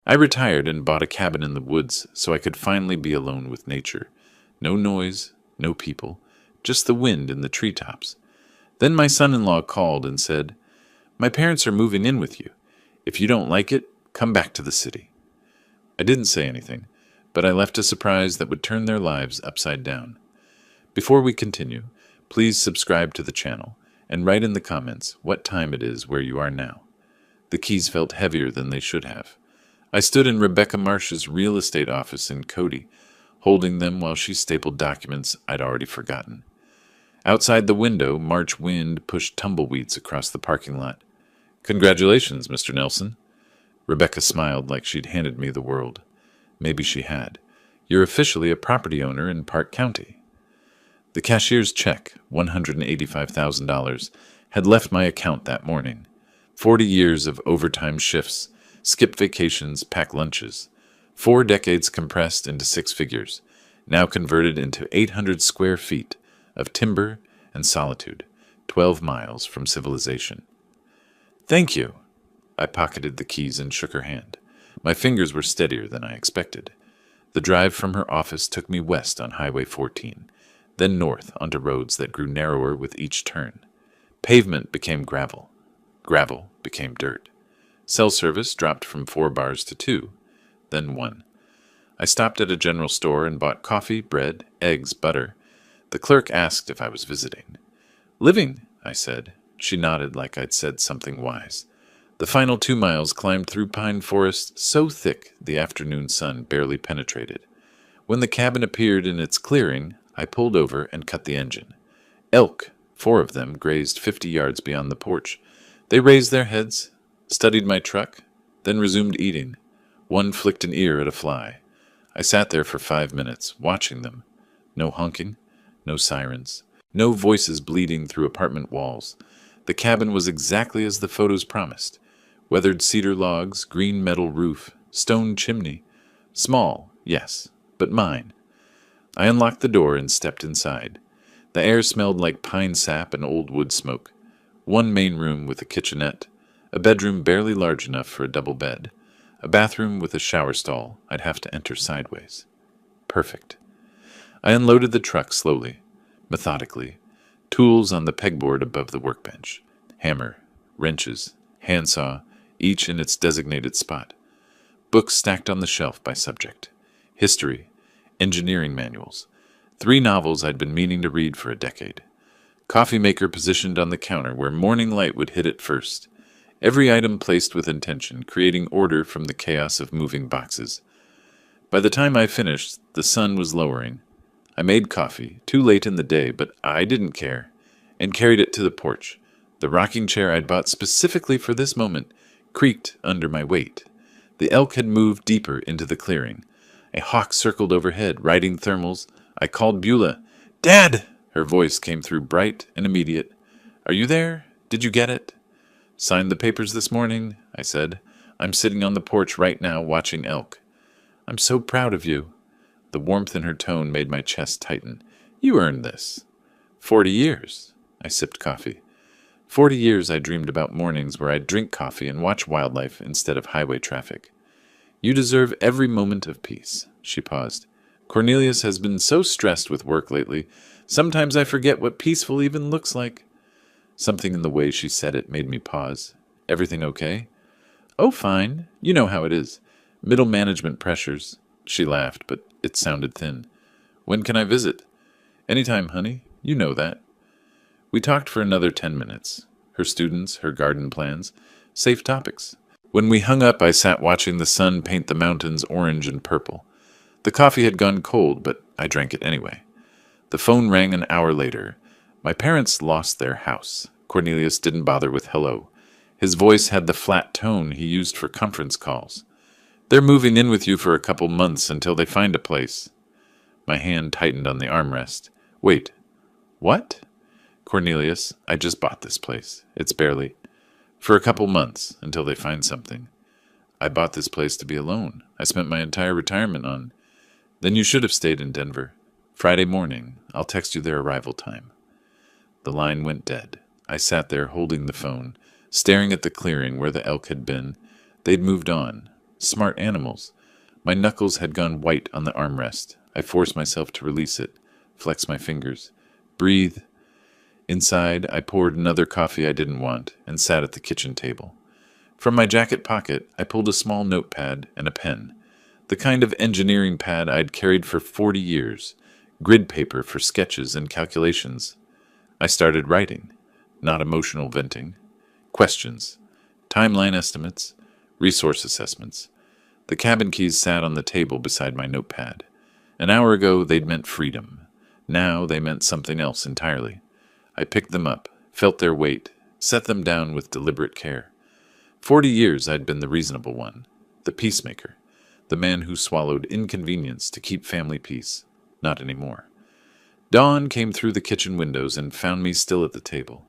I retired and bought a cabin in the woods so I could finally be alone with nature. No noise, no people, just the wind in the treetops. Then my son-in-law called and said, "My parents are moving in with you. If you don't like it, come back to the city." I didn't say anything, but I left a surprise that would turn their lives upside down. Before we continue, please subscribe to the channel and write in the comments what time it is where you are now. The keys felt heavier than they should have. I stood in Rebecca Marsh's real estate office in Cody, holding them while she stapled documents I'd already forgotten. Outside the window, March wind pushed tumbleweeds across the parking lot. "Congratulations, Mr. Nelson." Rebecca smiled like she'd handed me the world. Maybe she had. "You're officially a property owner in Park County." The cashier's check, $185,000, had left my account that morning. 40 years of overtime shifts, skip vacations, pack lunches. 4 decades compressed into 6 figures, now converted into 800 square feet of timber and solitude, 12 miles from civilization. "Thank you." I pocketed the keys and shook her hand. My fingers were steadier than I expected. The drive from her office took me west on Highway 14, then north onto roads that grew narrower with each turn. Pavement became gravel. Gravel became dirt. Cell service dropped from 4 bars to 2, then 1. I stopped at a general store and bought coffee, bread, eggs, butter. The clerk asked if I was visiting. "Living," I said. She nodded like I'd said something wise. The final 2 miles climbed through pine forest so thick the afternoon sun barely penetrated. When the cabin appeared in its clearing, I pulled over and cut the engine. Elk, 4 of them, grazed 50 yards beyond the porch. They raised their heads, studied my truck, then resumed eating. One flicked an ear at a fly. I sat there for 5 minutes, watching them. No honking, no sirens, no voices bleeding through apartment walls. The cabin was exactly as the photos promised. Weathered cedar logs, green metal roof, stone chimney. Small, yes, but mine. I unlocked the door and stepped inside. The air smelled like pine sap and old wood smoke. 1 main room with a kitchenette, a bedroom barely large enough for a double bed, a bathroom with a shower stall I'd have to enter sideways. Perfect. I unloaded the truck slowly, methodically, tools on the pegboard above the workbench, hammer, wrenches, handsaw, each in its designated spot. Books stacked on the shelf by subject. History, engineering manuals. 3 novels I'd been meaning to read for a decade. Coffee maker positioned on the counter where morning light would hit it first. Every item placed with intention, creating order from the chaos of moving boxes. By the time I finished, the sun was lowering. I made coffee, too late in the day, but I didn't care, and carried it to the porch. The rocking chair I'd bought specifically for this moment creaked under my weight. The elk had moved deeper into the clearing. A hawk circled overhead, riding thermals. I called Beulah. "Dad!" Her voice came through bright and immediate. "Are you there? Did you get it?" "Signed the papers this morning," I said. "I'm sitting on the porch right now watching elk." "I'm so proud of you." The warmth in her tone made my chest tighten. "You earned this." 40 years. I sipped coffee. 40 years I dreamed about mornings where I'd drink coffee and watch wildlife instead of highway traffic. "You deserve every moment of peace." She paused. "Cornelius has been so stressed with work lately. Sometimes I forget what peaceful even looks like." Something in the way she said it made me pause. "Everything okay?" "Oh, fine. You know how it is. Middle management pressures." She laughed, but it sounded thin. "When can I visit?" "Anytime, honey. You know that." We talked for another 10 minutes. Her students, her garden plans, safe topics. When we hung up, I sat watching the sun paint the mountains orange and purple. The coffee had gone cold, but I drank it anyway. The phone rang an hour later. My parents lost their house. Cornelius didn't bother with hello. His voice had the flat tone he used for conference calls. "They're moving in with you for a couple months until they find a place." My hand tightened on the armrest. "Wait. What?" "Cornelius, I just bought this place. It's barely... For a couple months, until they find something. I bought this place to be alone. I spent my entire retirement on... Then you should have stayed in Denver. Friday morning. I'll text you their arrival time." The line went dead. I sat there holding the phone, staring at the clearing where the elk had been. They'd moved on. Smart animals. My knuckles had gone white on the armrest. I forced myself to release it, flex my fingers. Breathe. Inside, I poured another coffee I didn't want and sat at the kitchen table. From my jacket pocket, I pulled a small notepad and a pen. The kind of engineering pad I'd carried for 40 years. Grid paper for sketches and calculations. I started writing. Not emotional venting. Questions. Timeline estimates. Resource assessments. The cabin keys sat on the table beside my notepad. An hour ago, they'd meant freedom. Now they meant something else entirely. I picked them up, felt their weight, set them down with deliberate care. 40 years I'd been the reasonable one, the peacemaker, the man who swallowed inconvenience to keep family peace. Not anymore. Dawn came through the kitchen windows and found me still at the table.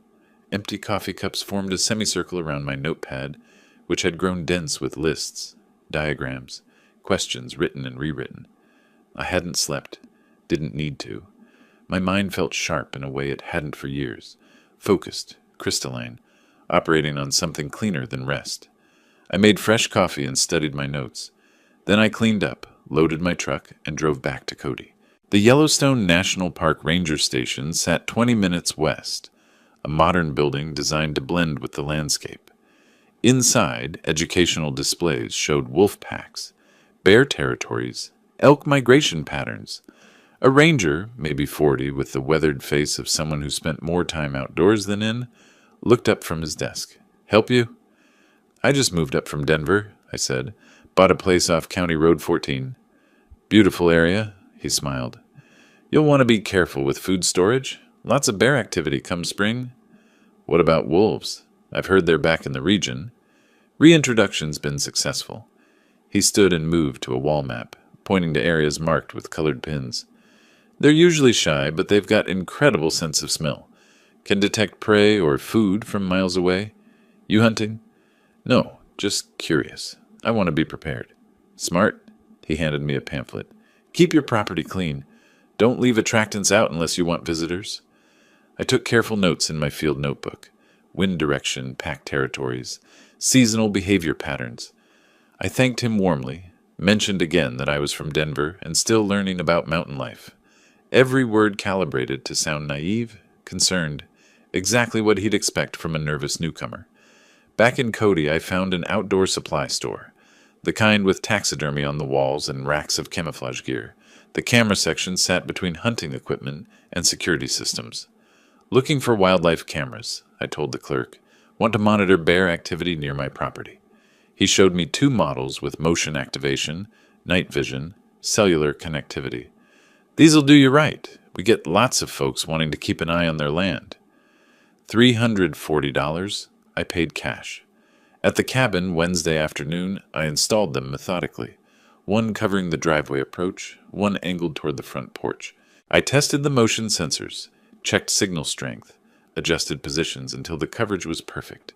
Empty coffee cups formed a semicircle around my notepad, which had grown dense with lists, diagrams, questions written and rewritten. I hadn't slept, didn't need to. My mind felt sharp in a way it hadn't for years, focused, crystalline, operating on something cleaner than rest. I made fresh coffee and studied my notes. Then I cleaned up, loaded my truck, and drove back to Cody. The Yellowstone National Park Ranger Station sat 20 minutes west, a modern building designed to blend with the landscape. Inside, educational displays showed wolf packs, bear territories, elk migration patterns. A ranger, maybe 40, with the weathered face of someone who spent more time outdoors than in, looked up from his desk. "Help you?" "I just moved up from Denver," I said. "Bought a place off County Road 14. "Beautiful area," he smiled. "You'll want to be careful with food storage. Lots of bear activity come spring." "What about wolves? I've heard they're back in the region." "Reintroduction's been successful." He stood and moved to a wall map, pointing to areas marked with colored pins. "They're usually shy, but they've got incredible sense of smell. Can detect prey or food from miles away. You hunting?" "No, just curious. I want to be prepared." "Smart." He handed me a pamphlet. "Keep your property clean. Don't leave attractants out unless you want visitors." I took careful notes in my field notebook. Wind direction, pack territories, seasonal behavior patterns. I thanked him warmly, mentioned again that I was from Denver and still learning about mountain life. Every word calibrated to sound naive, concerned, exactly what he'd expect from a nervous newcomer. Back in Cody, I found an outdoor supply store, the kind with taxidermy on the walls and racks of camouflage gear. The camera section sat between hunting equipment and security systems. "Looking for wildlife cameras," I told the clerk. "Want to monitor bear activity near my property." He showed me 2 models with motion activation, night vision, cellular connectivity. "These'll do you right. We get lots of folks wanting to keep an eye on their land." $340. I paid cash. At the cabin Wednesday afternoon, I installed them methodically, one covering the driveway approach, one angled toward the front porch. I tested the motion sensors, checked signal strength, adjusted positions until the coverage was perfect.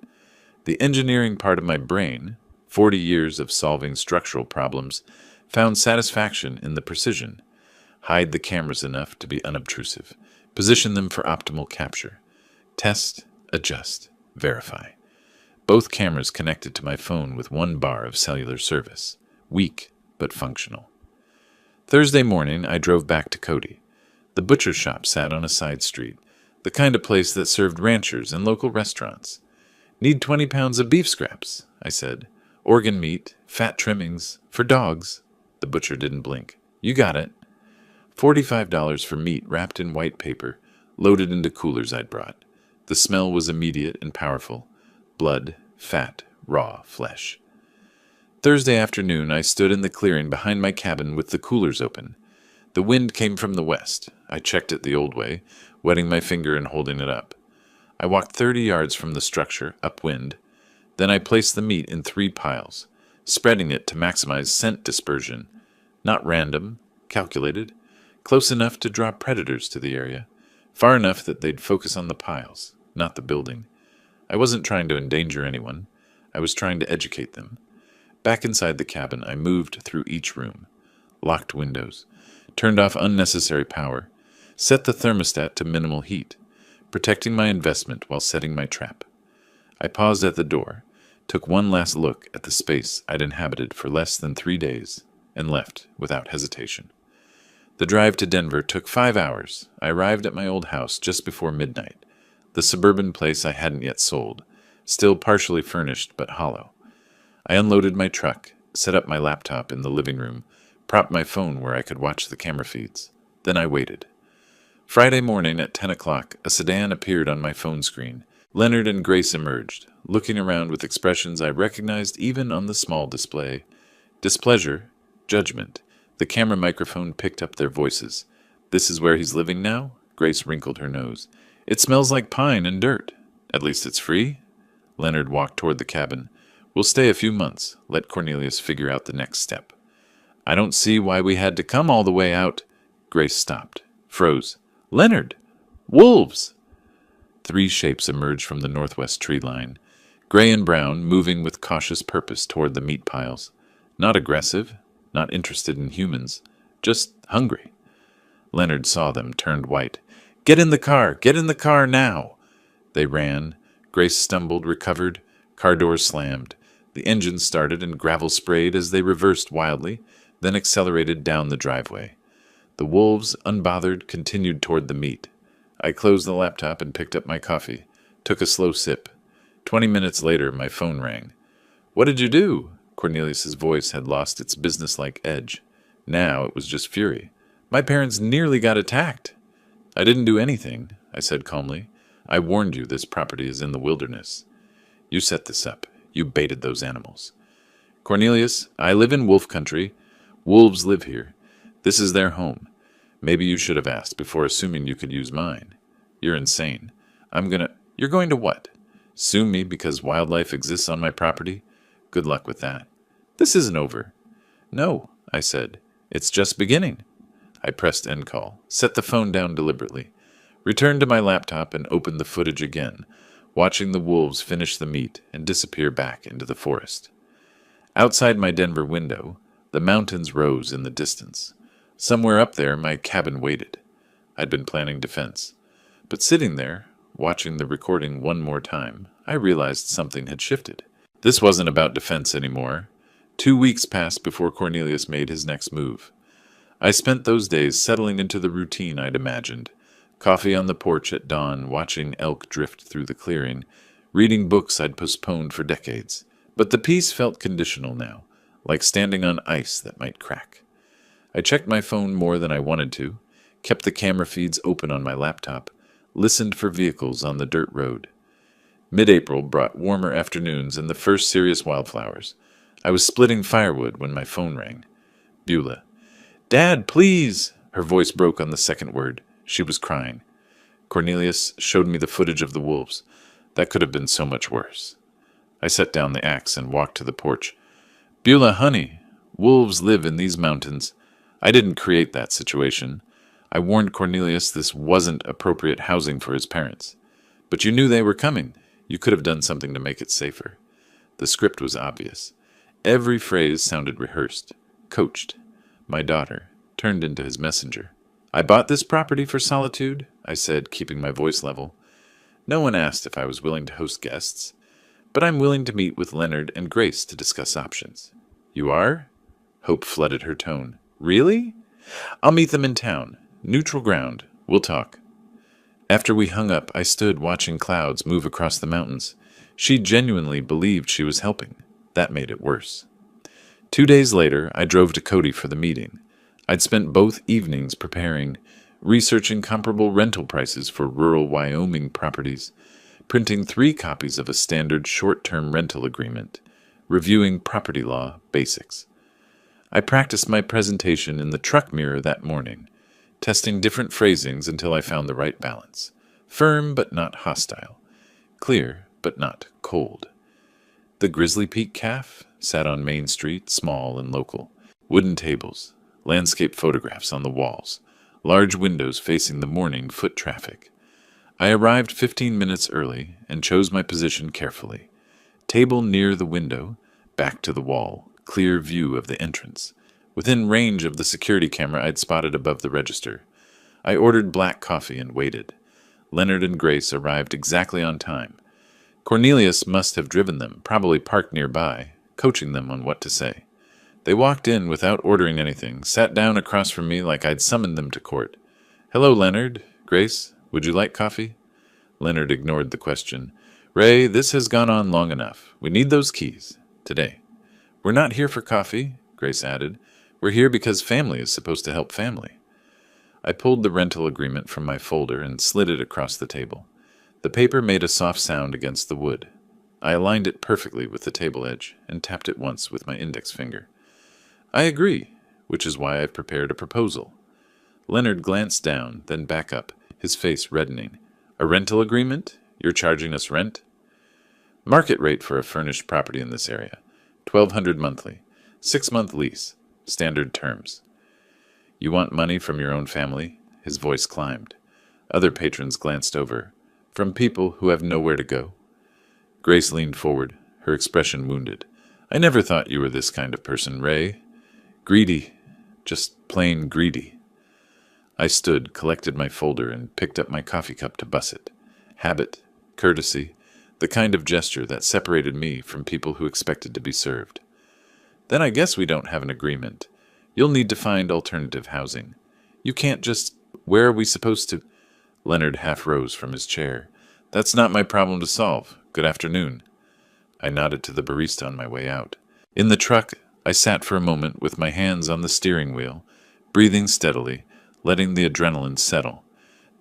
The engineering part of my brain, 40 years of solving structural problems, found satisfaction in the precision. Hide the cameras enough to be unobtrusive. Position them for optimal capture. Test, adjust, verify. Both cameras connected to my phone with 1 bar of cellular service. Weak, but functional. Thursday morning, I drove back to Cody. The butcher shop sat on a side street, the kind of place that served ranchers and local restaurants. "Need 20 pounds of beef scraps," I said. "Organ meat, fat trimmings, for dogs." The butcher didn't blink. "You got it." $45 for meat wrapped in white paper, loaded into coolers I'd brought. The smell was immediate and powerful. Blood, fat, raw flesh. Thursday afternoon, I stood in the clearing behind my cabin with the coolers open. The wind came from the west. I checked it the old way, wetting my finger and holding it up. I walked 30 yards from the structure, upwind. Then I placed the meat in 3 piles, spreading it to maximize scent dispersion. Not random, calculated. Close enough to draw predators to the area. Far enough that they'd focus on the piles, not the building. I wasn't trying to endanger anyone. I was trying to educate them. Back inside the cabin, I moved through each room. Locked windows. Turned off unnecessary power. Set the thermostat to minimal heat, protecting my investment while setting my trap. I paused at the door, took one last look at the space I'd inhabited for less than 3 days, and left without hesitation. The drive to Denver took 5 hours. I arrived at my old house just before midnight, the suburban place I hadn't yet sold, still partially furnished but hollow. I unloaded my truck, set up my laptop in the living room, propped my phone where I could watch the camera feeds. Then I waited. Friday morning at 10 o'clock, a sedan appeared on my phone screen. Leonard and Grace emerged, looking around with expressions I recognized even on the small display. Displeasure, judgment. The camera microphone picked up their voices. "This is where he's living now?" Grace wrinkled her nose. "It smells like pine and dirt. At least it's free?" Leonard walked toward the cabin. "We'll stay a few months. Let Cornelius figure out the next step." "I don't see why we had to come all the way out." Grace stopped, froze. "Leonard! Wolves!" 3 shapes emerged from the northwest tree line, gray and brown, moving with cautious purpose toward the meat piles. Not aggressive, not interested in humans, just hungry. Leonard saw them, turned white. "Get in the car! Get in the car now!" They ran. Grace stumbled, recovered. Car doors slammed. The engine started and gravel sprayed as they reversed wildly, then accelerated down the driveway. The wolves, unbothered, continued toward the meat. I closed the laptop and picked up my coffee, took a slow sip. 20 minutes later, my phone rang. "What did you do?" Cornelius's voice had lost its businesslike edge. Now it was just fury. "My parents nearly got attacked." "I didn't do anything," I said calmly. "I warned you this property is in the wilderness. You set this up. You baited those animals." "Cornelius, I live in wolf country. Wolves live here. This is their home. Maybe you should have asked before assuming you could use mine. You're insane. You're going to what? Sue me because wildlife exists on my property? Good luck with that. This isn't over." "No," I said. "It's just beginning." I pressed end call, set the phone down deliberately, returned to my laptop and opened the footage again, watching the wolves finish the meat and disappear back into the forest. Outside my Denver window, the mountains rose in the distance. Somewhere up there, my cabin waited. I'd been planning defense. But sitting there, watching the recording one more time, I realized something had shifted. This wasn't about defense anymore. 2 weeks passed before Cornelius made his next move. I spent those days settling into the routine I'd imagined. Coffee on the porch at dawn, watching elk drift through the clearing, reading books I'd postponed for decades. But the peace felt conditional now, like standing on ice that might crack. I checked my phone more than I wanted to, kept the camera feeds open on my laptop, listened for vehicles on the dirt road. Mid-April brought warmer afternoons and the first serious wildflowers. I was splitting firewood when my phone rang. Beulah. "Dad, please!" Her voice broke on the second word. She was crying. Cornelius showed me the footage of the wolves. That could have been so much worse. I set down the axe and walked to the porch. "Beulah, honey, wolves live in these mountains. I didn't create that situation. I warned Cornelius this wasn't appropriate housing for his parents. But you knew they were coming. You could have done something to make it safer." The script was obvious. Every phrase sounded rehearsed, coached. My daughter turned into his messenger. "I bought this property for solitude," I said, keeping my voice level. "No one asked if I was willing to host guests, but I'm willing to meet with Leonard and Grace to discuss options." "You are?" Hope flooded her tone. "Really?" "I'll meet them in town. Neutral ground. We'll talk." After we hung up, I stood watching clouds move across the mountains. She genuinely believed she was helping. That made it worse. 2 days later, I drove to Cody for the meeting. I'd spent both evenings preparing, researching comparable rental prices for rural Wyoming properties, printing 3 copies of a standard short-term rental agreement, reviewing property law basics. I practiced my presentation in the truck mirror that morning, testing different phrasings until I found the right balance. Firm but not hostile. Clear but not cold. The Grizzly Peak Calf sat on Main Street, small and local. Wooden tables, landscape photographs on the walls, large windows facing the morning foot traffic. I arrived 15 minutes early and chose my position carefully. Table near the window, back to the wall, clear view of the entrance. Within range of the security camera I'd spotted above the register. I ordered black coffee and waited. Leonard and Grace arrived exactly on time. Cornelius must have driven them, probably parked nearby, coaching them on what to say. They walked in without ordering anything, sat down across from me like I'd summoned them to court. "Hello, Leonard. Grace, would you like coffee?" Leonard ignored the question. "Ray, this has gone on long enough. We need those keys. Today." "We're not here for coffee," Grace added. "We're here because family is supposed to help family." I pulled the rental agreement from my folder and slid it across the table. The paper made a soft sound against the wood. I aligned it perfectly with the table edge and tapped it once with my index finger. "I agree, which is why I've prepared a proposal." Leonard glanced down, then back up, his face reddening. "A rental agreement? You're charging us rent?" "Market rate for a furnished property in this area. $1,200 monthly. 6-month lease. Standard terms." "You want money from your own family?" His voice climbed. Other patrons glanced over. "From people who have nowhere to go?" Grace leaned forward, her expression wounded. "I never thought you were this kind of person, Ray. Greedy. Just plain greedy." I stood, collected my folder, and picked up my coffee cup to buss it. Habit, courtesy, the kind of gesture that separated me from people who expected to be served. "Then I guess we don't have an agreement. You'll need to find alternative housing. You can't just... Where are we supposed to..." Leonard half rose from his chair. "That's not my problem to solve. Good afternoon." I nodded to the barista on my way out. In the truck, I sat for a moment with my hands on the steering wheel, breathing steadily, letting the adrenaline settle.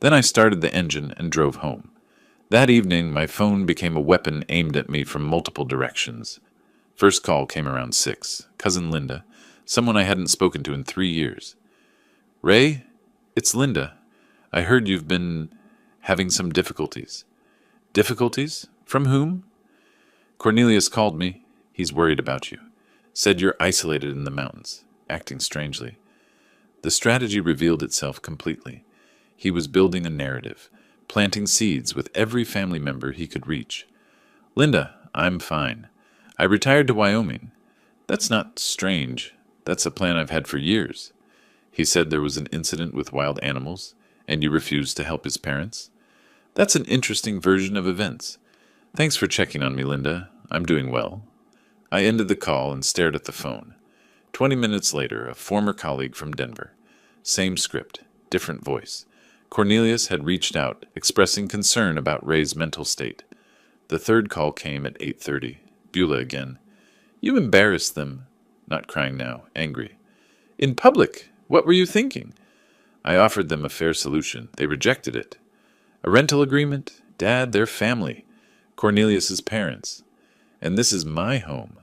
Then I started the engine and drove home. That evening, my phone became a weapon aimed at me from multiple directions. First call came around 6. Cousin Linda, someone I hadn't spoken to in 3 years. "Ray, it's Linda. I heard you've been having some difficulties." "Difficulties? From whom?" "Cornelius called me. He's worried about you. Said you're isolated in the mountains, acting strangely." The strategy revealed itself completely. He was building a narrative, planting seeds with every family member he could reach. "Linda, I'm fine. I retired to Wyoming." "That's not strange. That's a plan I've had for years." "He said there was an incident with wild animals, and you refused to help his parents." "That's an interesting version of events. Thanks for checking on me, Linda. I'm doing well." I ended the call and stared at the phone. 20 minutes later, a former colleague from Denver. Same script, different voice. Cornelius had reached out, expressing concern about Ray's mental state. The third call came at 8:30. Beulah again. "You embarrassed them." Not crying now, angry. "In public. What were you thinking?" I offered them a fair solution. They rejected it. "A rental agreement? Dad, they're family. Cornelius's parents. And this is my home,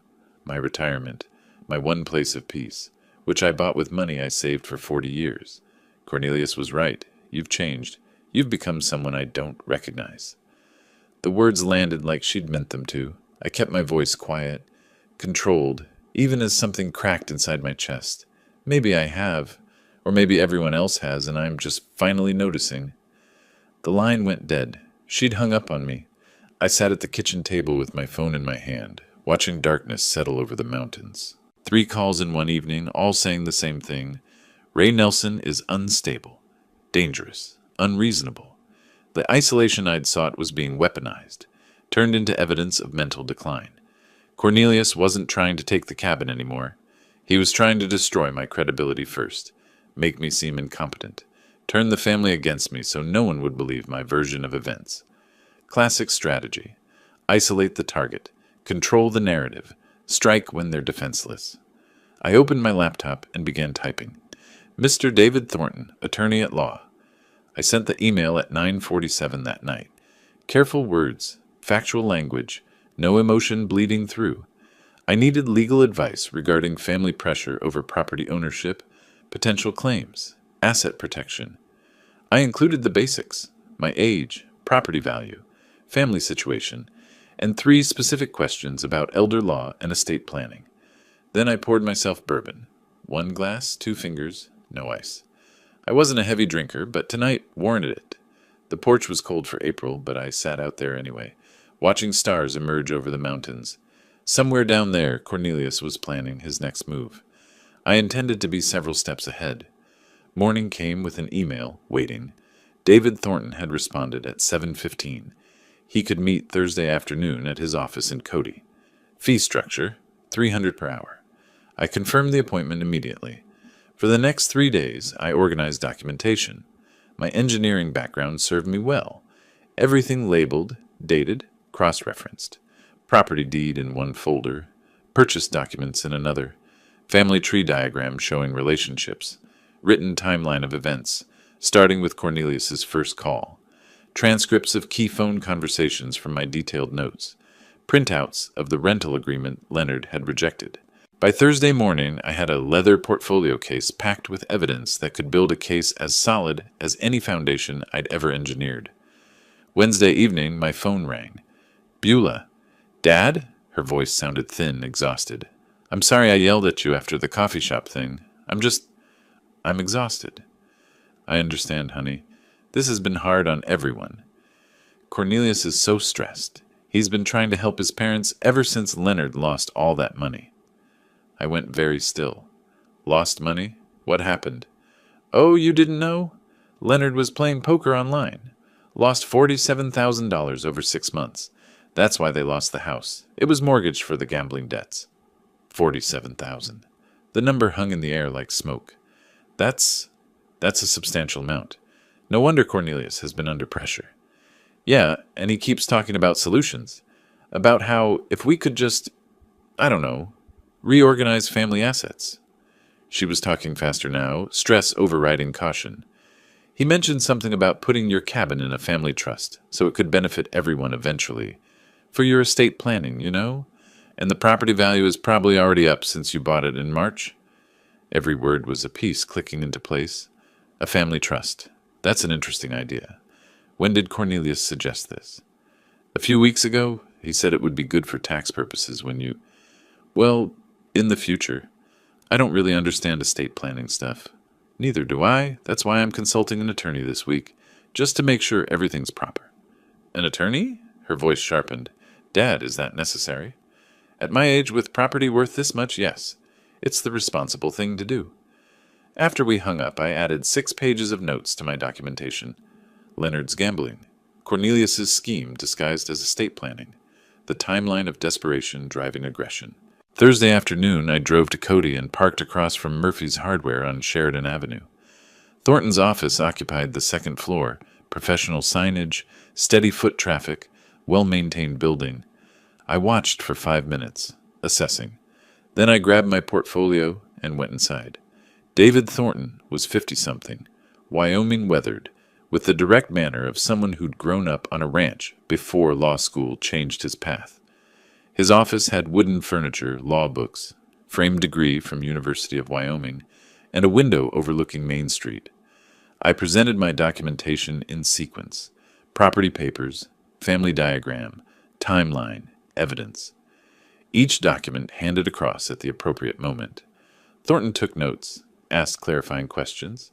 my retirement, my one place of peace, which I bought with money I saved for 40 years. Cornelius was right. You've changed. You've become someone I don't recognize." The words landed like she'd meant them to. I kept my voice quiet, controlled, even as something cracked inside my chest. Maybe I have, or maybe everyone else has, and I'm just finally noticing. The line went dead. She'd hung up on me. I sat at the kitchen table with my phone in my hand, watching darkness settle over the mountains. 3 calls in one evening, all saying the same thing. Ray Nelson is unstable, dangerous, unreasonable. The isolation I'd sought was being weaponized, turned into evidence of mental decline. Cornelius wasn't trying to take the cabin anymore. He was trying to destroy my credibility first, make me seem incompetent, turn the family against me so no one would believe my version of events. Classic strategy. Isolate the target, control the narrative, strike when they're defenseless. I opened my laptop and began typing. "Mr. David Thornton, attorney at law." I sent the email at 9:47 that night. Careful words, factual language, no emotion bleeding through. I needed legal advice regarding family pressure over property ownership, potential claims, asset protection. I included the basics: my age, property value, family situation, and 3 specific questions about elder law and estate planning. Then I poured myself bourbon. 1 glass, 2 fingers, no ice. I wasn't a heavy drinker, but tonight warranted it. The porch was cold for April, but I sat out there anyway, watching stars emerge over the mountains. Somewhere down there, Cornelius was planning his next move. I intended to be several steps ahead. Morning came with an email, waiting. David Thornton had responded at 7:15. He could meet Thursday afternoon at his office in Cody. Fee structure, $300 per hour. I confirmed the appointment immediately. For the next 3 days, I organized documentation. My engineering background served me well. Everything labeled, dated, cross-referenced. Property deed in one folder, purchase documents in another, family tree diagram showing relationships, written timeline of events, starting with Cornelius's first call, transcripts of key phone conversations from my detailed notes, printouts of the rental agreement Leonard had rejected. By Thursday morning, I had a leather portfolio case packed with evidence that could build a case as solid as any foundation I'd ever engineered. Wednesday evening, my phone rang. Beulah. Dad? Her voice sounded thin, exhausted. I'm sorry I yelled at you after the coffee shop thing. I'm exhausted. I understand, honey. This has been hard on everyone. Cornelius is so stressed. He's been trying to help his parents ever since Leonard lost all that money. I went very still. Lost money? What happened? Oh, you didn't know? Leonard was playing poker online. Lost $47,000 over 6 months. That's why they lost the house. It was mortgaged for the gambling debts. 47,000. The number hung in the air like smoke. That's a substantial amount. No wonder Cornelius has been under pressure. Yeah, and he keeps talking about solutions. About how if we could just, I don't know, reorganize family assets. She was talking faster now, stress overriding caution. He mentioned something about putting your cabin in a family trust so it could benefit everyone eventually. For your estate planning, you know? And the property value is probably already up since you bought it in March. Every word was a piece clicking into place. A family trust. That's an interesting idea. When did Cornelius suggest this? A few weeks ago, he said it would be good for tax purposes when you... Well, in the future. I don't really understand estate planning stuff. Neither do I. That's why I'm consulting an attorney this week, just to make sure everything's proper. An attorney? Her voice sharpened. Dad, is that necessary? At my age, with property worth this much, yes. It's the responsible thing to do. After we hung up, I added 6 pages of notes to my documentation. Leonard's gambling. Cornelius's scheme disguised as estate planning. The timeline of desperation driving aggression. Thursday afternoon, I drove to Cody and parked across from Murphy's Hardware on Sheridan Avenue. Thornton's office occupied the second floor, professional signage, steady foot traffic, well-maintained building. I watched for 5 minutes, assessing. Then I grabbed my portfolio and went inside. David Thornton was 50-something, Wyoming weathered, with the direct manner of someone who'd grown up on a ranch before law school changed his path. His office had wooden furniture, law books, framed degree from University of Wyoming, and a window overlooking Main Street. I presented my documentation in sequence: property papers, family diagram, timeline, evidence. Each document handed across at the appropriate moment. Thornton took notes, asked clarifying questions.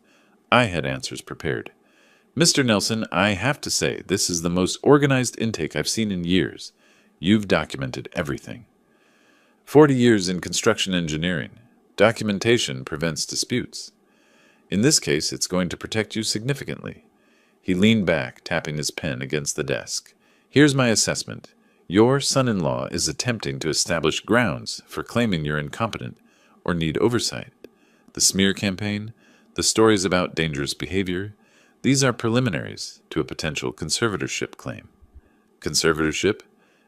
I had answers prepared. Mr. Nelson, I have to say, this is the most organized intake I've seen in years. You've documented everything. 40 years in construction engineering. Documentation prevents disputes. In this case, it's going to protect you significantly. He leaned back, tapping his pen against the desk. Here's my assessment. Your son-in-law is attempting to establish grounds for claiming you're incompetent or need oversight. The smear campaign, the stories about dangerous behavior, these are preliminaries to a potential conservatorship claim. Conservatorship?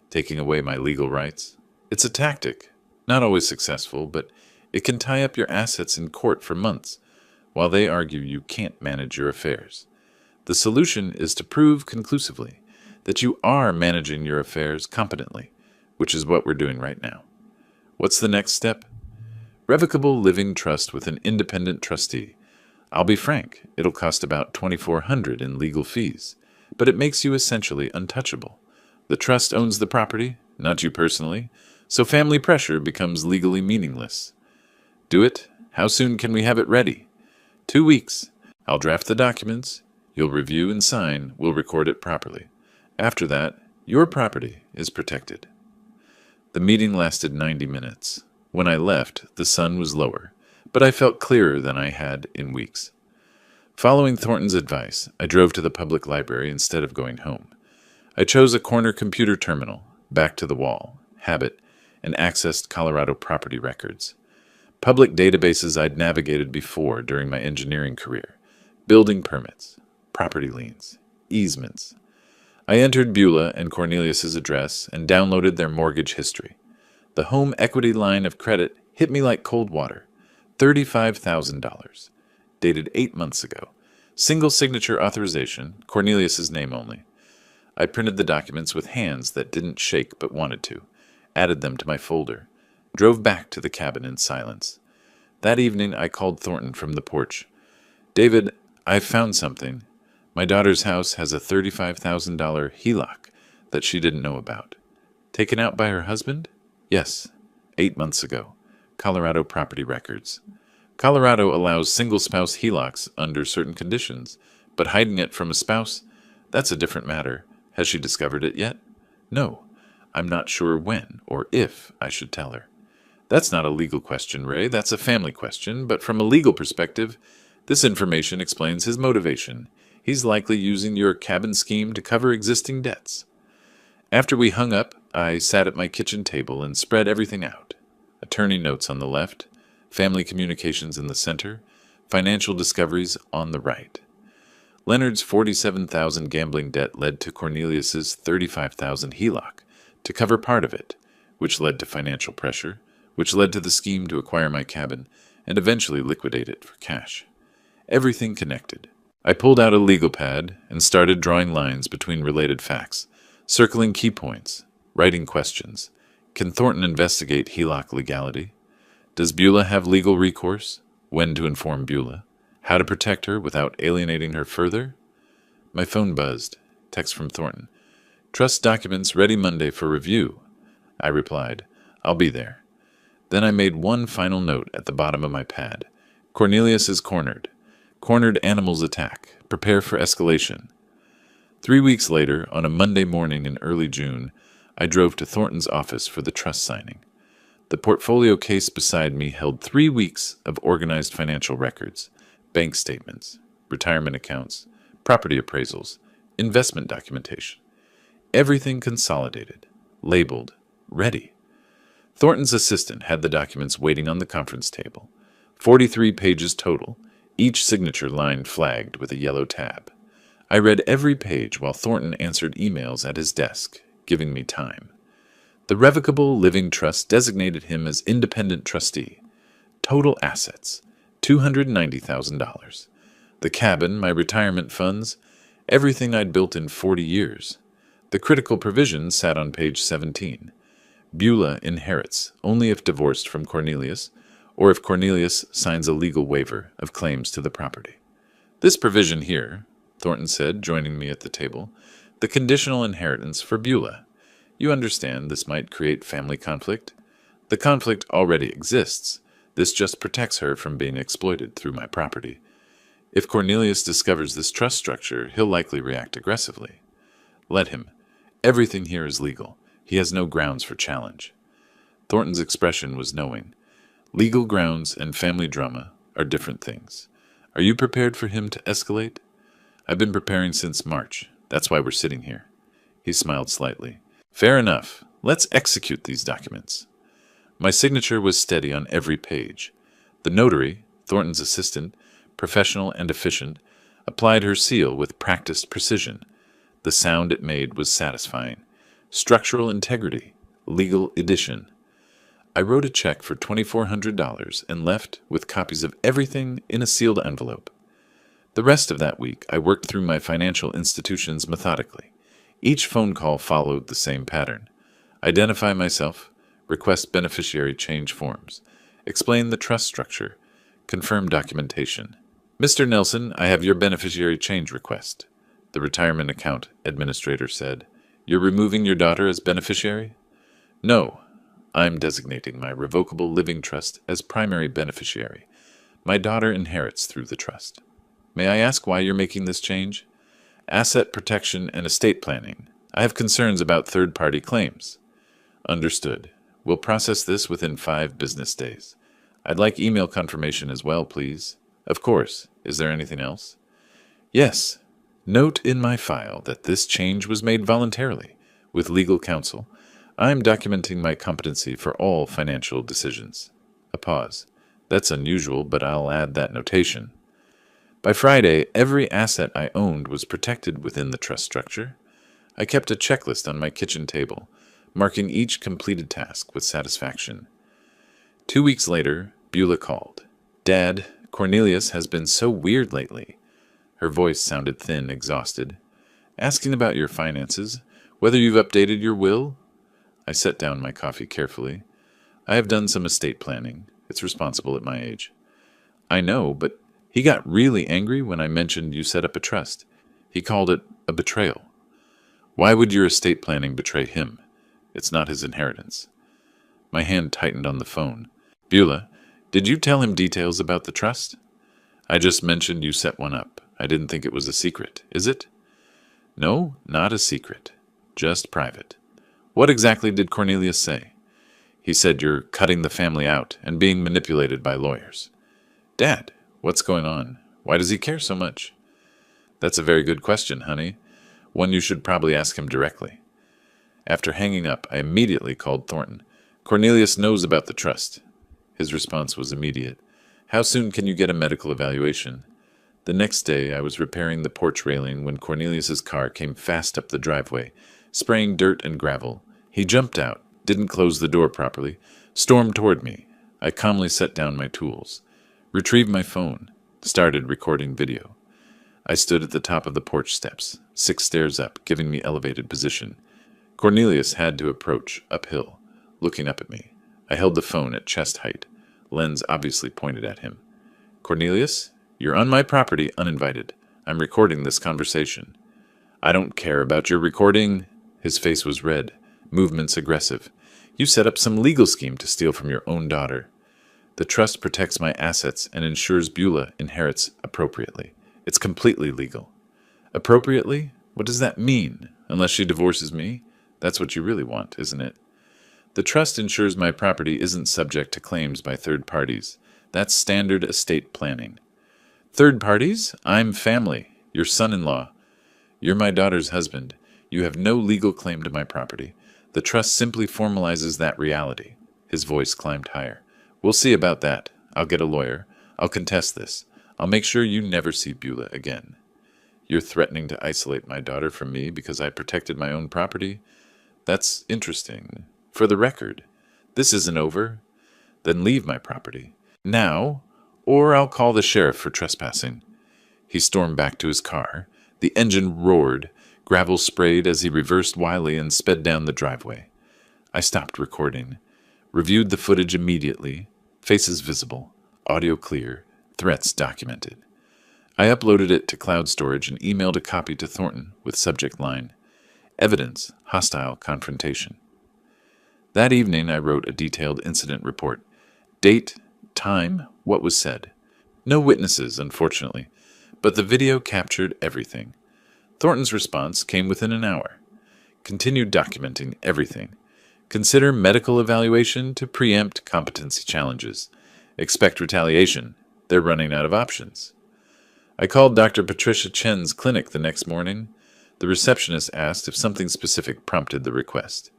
Taking away my legal rights? It's a tactic, not always successful, but it can tie up your assets in court for months, while they argue you can't manage your affairs. The solution is to prove conclusively that you are managing your affairs competently, which is what we're doing right now. What's the next step? Revocable living trust with an independent trustee. I'll be frank, it'll cost about $2,400 in legal fees, but it makes you essentially untouchable. The trust owns the property, not you personally, so family pressure becomes legally meaningless. Do it? How soon can we have it ready? 2 weeks. I'll draft the documents. You'll review and sign. We'll record it properly. After that, your property is protected. The meeting lasted 90 minutes. When I left, the sun was lower, but I felt clearer than I had in weeks. Following Thornton's advice, I drove to the public library instead of going home. I chose a corner computer terminal, back to the wall, habit, and accessed Colorado property records. Public databases I'd navigated before during my engineering career. Building permits, property liens, easements. I entered Beulah and Cornelius's address and downloaded their mortgage history. The home equity line of credit hit me like cold water. $35,000. Dated 8 months ago. Single signature authorization, Cornelius's name only. I printed the documents with hands that didn't shake but wanted to, added them to my folder, drove back to the cabin in silence. That evening I called Thornton from the porch. "David, I've found something. My daughter's house has a $35,000 HELOC that she didn't know about. Taken out by her husband? Yes, 8 months ago. Colorado property records. Colorado allows single-spouse HELOCs under certain conditions, but hiding it from a spouse? That's a different matter. Has she discovered it yet? No. I'm not sure when or if I should tell her." "That's not a legal question, Ray. That's a family question. But from a legal perspective, this information explains his motivation. He's likely using your cabin scheme to cover existing debts." After we hung up, I sat at my kitchen table and spread everything out. Attorney notes on the left, family communications in the center, financial discoveries on the right. Leonard's $47,000 gambling debt led to Cornelius's $35,000 HELOC to cover part of it, which led to financial pressure, which led to the scheme to acquire my cabin and eventually liquidate it for cash. Everything connected. I pulled out a legal pad and started drawing lines between related facts, circling key points, writing questions. Can Thornton investigate HELOC legality? Does Beulah have legal recourse? When to inform Beulah? How to protect her without alienating her further? My phone buzzed. Text from Thornton. "Trust documents ready Monday for review." I replied, "I'll be there." Then I made one final note at the bottom of my pad. "Cornelius is cornered. Cornered animals attack. Prepare for escalation." 3 weeks later, on a Monday morning in early June, I drove to Thornton's office for the trust signing. The portfolio case beside me held 3 weeks of organized financial records, bank statements, retirement accounts, property appraisals, investment documentation. Everything consolidated, labeled, ready. Thornton's assistant had the documents waiting on the conference table. 43 pages total, each signature line flagged with a yellow tab. I read every page while Thornton answered emails at his desk, giving me time. The Revocable Living Trust designated him as independent trustee. Total assets, $290,000. The cabin, my retirement funds, everything I'd built in 40 years. The critical provisions sat on page 17. Beulah inherits only if divorced from Cornelius, or if Cornelius signs a legal waiver of claims to the property. "This provision here," Thornton said, joining me at the table, "the conditional inheritance for Beulah. You understand this might create family conflict? The conflict already exists. This just protects her from being exploited through my property. If Cornelius discovers this trust structure, he'll likely react aggressively. Let him. Everything here is legal. He has no grounds for challenge." Thornton's expression was knowing. Legal grounds and family drama are different things. Are you prepared for him to escalate? I've been preparing since March. That's why we're sitting here. He smiled slightly. Fair enough. Let's execute these documents. My signature was steady on every page. The notary, Thornton's assistant, professional and efficient, applied her seal with practiced precision. The sound it made was satisfying. Structural integrity, legal edition. I wrote a check for $2,400 and left with copies of everything in a sealed envelope. The rest of that week, I worked through my financial institutions methodically. Each phone call followed the same pattern. Identify myself, request beneficiary change forms, explain the trust structure, confirm documentation. "Mr. Nelson, I have your beneficiary change request," the retirement account administrator said. "You're removing your daughter as beneficiary?" "No. I'm designating my revocable living trust as primary beneficiary. My daughter inherits through the trust." "May I ask why you're making this change?" "Asset protection and estate planning. I have concerns about third-party claims." "Understood. We'll process this within 5 business days. I'd like email confirmation as well, please." "Of course. Is there anything else?" "Yes. Note in my file that this change was made voluntarily, with legal counsel. I am documenting my competency for all financial decisions. A pause. That's unusual, but I'll add that notation. By Friday, every asset I owned was protected within the trust structure. I kept a checklist on my kitchen table, marking each completed task with satisfaction. 2 weeks later, Beulah called. "Dad, Cornelius has been so weird lately." Her voice sounded thin, exhausted. "Asking about your finances, whether you've updated your will?" I set down my coffee carefully. "I have done some estate planning. It's responsible at my age." "I know, but he got really angry when I mentioned you set up a trust. He called it a betrayal." "Why would your estate planning betray him? It's not his inheritance." My hand tightened on the phone. "Beulah, did you tell him details about the trust?" "I just mentioned you set one up. I didn't think it was a secret. Is it?" "No, not a secret. Just private." "What exactly did Cornelius say?" "He said you're cutting the family out and being manipulated by lawyers." "Dad, what's going on? Why does he care so much?" "That's a very good question, honey. One you should probably ask him directly." After hanging up, I immediately called Thornton. "Cornelius knows about the trust." His response was immediate. "How soon can you get a medical evaluation?" The next day, I was repairing the porch railing when Cornelius's car came fast up the driveway, spraying dirt and gravel. He jumped out, didn't close the door properly, stormed toward me. I calmly set down my tools, retrieved my phone, started recording video. I stood at the top of the porch steps, 6 stairs up, giving me elevated position. Cornelius had to approach, uphill, looking up at me. I held the phone at chest height, lens obviously pointed at him. "Cornelius? You're on my property uninvited. I'm recording this conversation." "I don't care about your recording." His face was red, movements aggressive. "You set up some legal scheme to steal from your own daughter." "The trust protects my assets and ensures Beulah inherits appropriately. It's completely legal." "Appropriately? What does that mean? Unless she divorces me? That's what you really want, isn't it?" "The trust ensures my property isn't subject to claims by third parties. That's standard estate planning." "Third parties? I'm family. Your son-in-law. You're my daughter's husband. You have no legal claim to my property. The trust simply formalizes that reality." His voice climbed higher. "We'll see about that. I'll get a lawyer. I'll contest this. I'll make sure you never see Beulah again." "You're threatening to isolate my daughter from me because I protected my own property? That's interesting. For the record, this isn't over. Then leave my property. Now, or I'll call the sheriff for trespassing." He stormed back to his car. The engine roared. Gravel sprayed as he reversed wildly and sped down the driveway. I stopped recording. Reviewed the footage immediately. Faces visible. Audio clear. Threats documented. I uploaded it to cloud storage and emailed a copy to Thornton with subject line, "Evidence, hostile confrontation." That evening I wrote a detailed incident report. Date, time, what was said. No witnesses, unfortunately, but the video captured everything. Thornton's response came within an hour. Continued documenting everything. Consider medical evaluation to preempt competency challenges. Expect retaliation. They're running out of options. I called Dr. Patricia Chen's clinic the next morning. The receptionist asked if something specific prompted the request.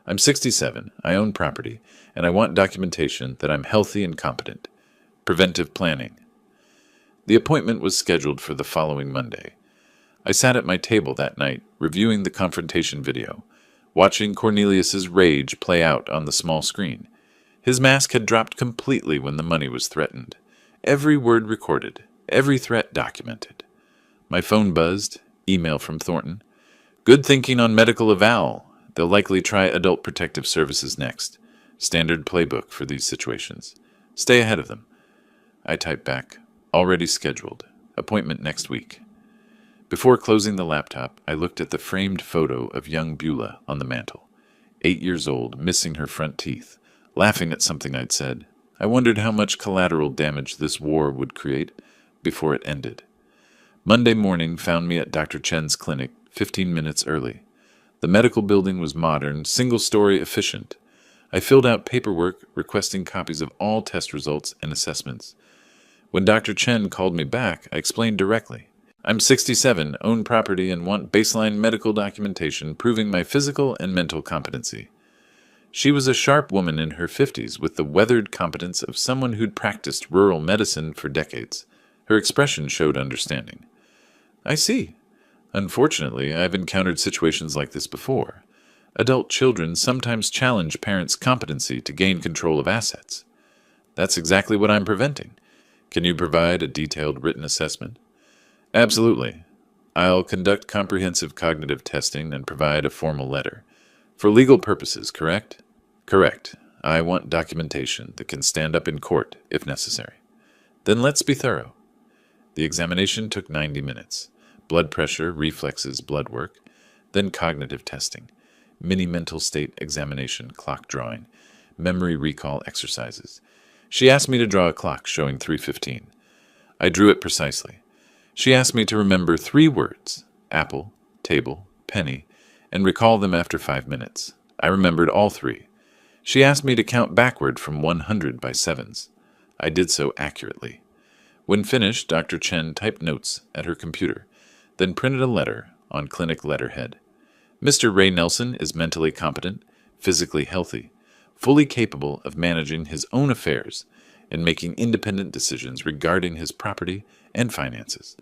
"I'm 67, I own property, and I want documentation that I'm healthy and competent. Preventive planning." The appointment was scheduled for the following Monday. I sat at my table that night, reviewing the confrontation video, watching Cornelius's rage play out on the small screen. His mask had dropped completely when the money was threatened. Every word recorded, every threat documented. My phone buzzed, email from Thornton. "Good thinking on medical eval. They'll likely try Adult Protective Services next. Standard playbook for these situations. Stay ahead of them." I typed back, "Already scheduled. Appointment next week." Before closing the laptop, I looked at the framed photo of young Beulah on the mantel. 8 years old, missing her front teeth, laughing at something I'd said. I wondered how much collateral damage this war would create before it ended. Monday morning found me at Dr. Chen's clinic 15 minutes early. The medical building was modern, single-story, efficient. I filled out paperwork requesting copies of all test results and assessments. When Dr. Chen called me back, I explained directly. I'm 67, own property, and want baseline medical documentation proving my physical and mental competency. She was a sharp woman in her 50s with the weathered competence of someone who'd practiced rural medicine for decades. Her expression showed understanding. I see. Unfortunately, I've encountered situations like this before. Adult children sometimes challenge parents' competency to gain control of assets. That's exactly what I'm preventing. Can you provide a detailed written assessment? Absolutely. I'll conduct comprehensive cognitive testing and provide a formal letter. For legal purposes, correct? Correct. I want documentation that can stand up in court if necessary. Then let's be thorough. The examination took 90 minutes. Blood pressure, reflexes, blood work, then cognitive testing, mini mental state examination, clock drawing, memory recall exercises. She asked me to draw a clock showing 3:15. I drew it precisely. She asked me to remember 3 words, apple, table, penny, and recall them after 5 minutes. I remembered all 3. She asked me to count backward from 100 by sevens. I did so accurately. When finished, Dr. Chen typed notes at her computer, then printed a letter on clinic letterhead. Mr. Ray Nelson is mentally competent, physically healthy, fully capable of managing his own affairs and making independent decisions regarding his property and finances.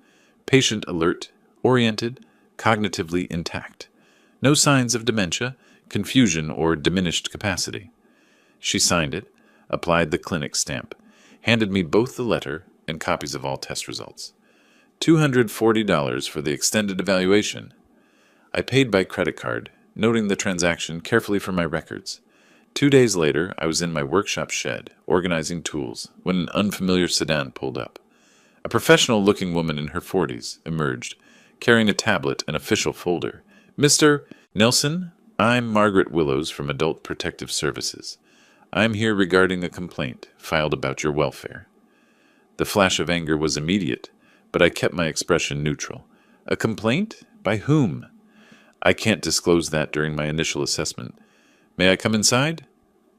Patient alert, oriented, cognitively intact. No signs of dementia, confusion, or diminished capacity. She signed it, applied the clinic stamp, handed me both the letter and copies of all test results. $240 for the extended evaluation. I paid by credit card, noting the transaction carefully for my records. 2 days later, I was in my workshop shed, organizing tools, when an unfamiliar sedan pulled up. A professional-looking woman in her 40s emerged, carrying a tablet and official folder. Mr. Nelson, I'm Margaret Willows from Adult Protective Services. I'm here regarding a complaint filed about your welfare. The flash of anger was immediate, but I kept my expression neutral. A complaint? By whom? I can't disclose that during my initial assessment. May I come inside?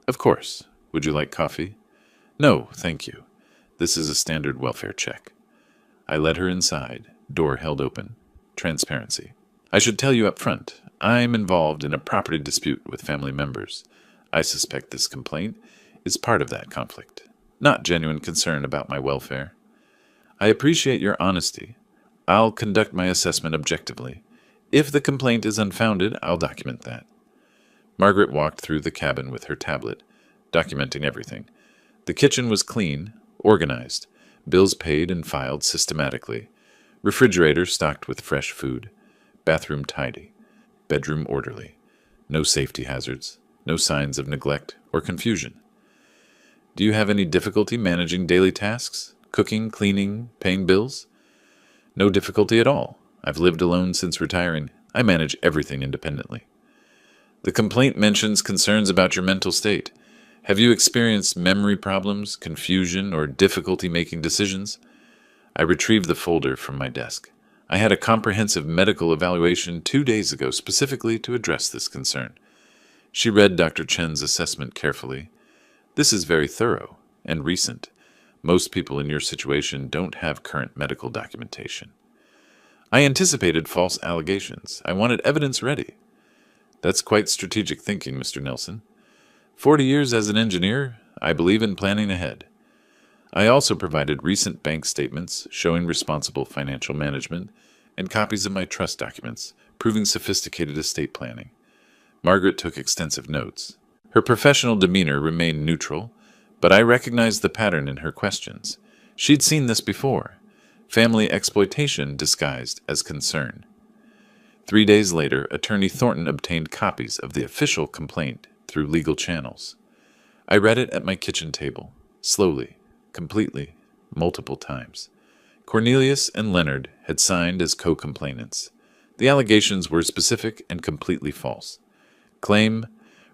Of course. Would you like coffee? No, thank you. This is a standard welfare check. I led her inside, door held open. Transparency. I should tell you up front, I'm involved in a property dispute with family members. I suspect this complaint is part of that conflict, not genuine concern about my welfare. I appreciate your honesty. I'll conduct my assessment objectively. If the complaint is unfounded, I'll document that. Margaret walked through the cabin with her tablet, documenting everything. The kitchen was clean, organized, bills paid and filed systematically, refrigerator stocked with fresh food, bathroom tidy, bedroom orderly, no safety hazards, no signs of neglect or confusion. Do you have any difficulty managing daily tasks, cooking, cleaning, paying bills? No difficulty at all. I've lived alone since retiring. I manage everything independently. The complaint mentions concerns about your mental state. Have you experienced memory problems, confusion, or difficulty making decisions? I retrieved the folder from my desk. I had a comprehensive medical evaluation 2 days ago specifically to address this concern. She read Dr. Chen's assessment carefully. This is very thorough and recent. Most people in your situation don't have current medical documentation. I anticipated false allegations. I wanted evidence ready. That's quite strategic thinking, Mr. Nelson. 40 years as an engineer, I believe in planning ahead. I also provided recent bank statements showing responsible financial management and copies of my trust documents proving sophisticated estate planning. Margaret took extensive notes. Her professional demeanor remained neutral, but I recognized the pattern in her questions. She'd seen this before. Family exploitation disguised as concern. 3 days later, Attorney Thornton obtained copies of the official complaint through legal channels. I read it at my kitchen table, slowly, completely, multiple times. Cornelius and Leonard had signed as co-complainants. The allegations were specific and completely false. Claim,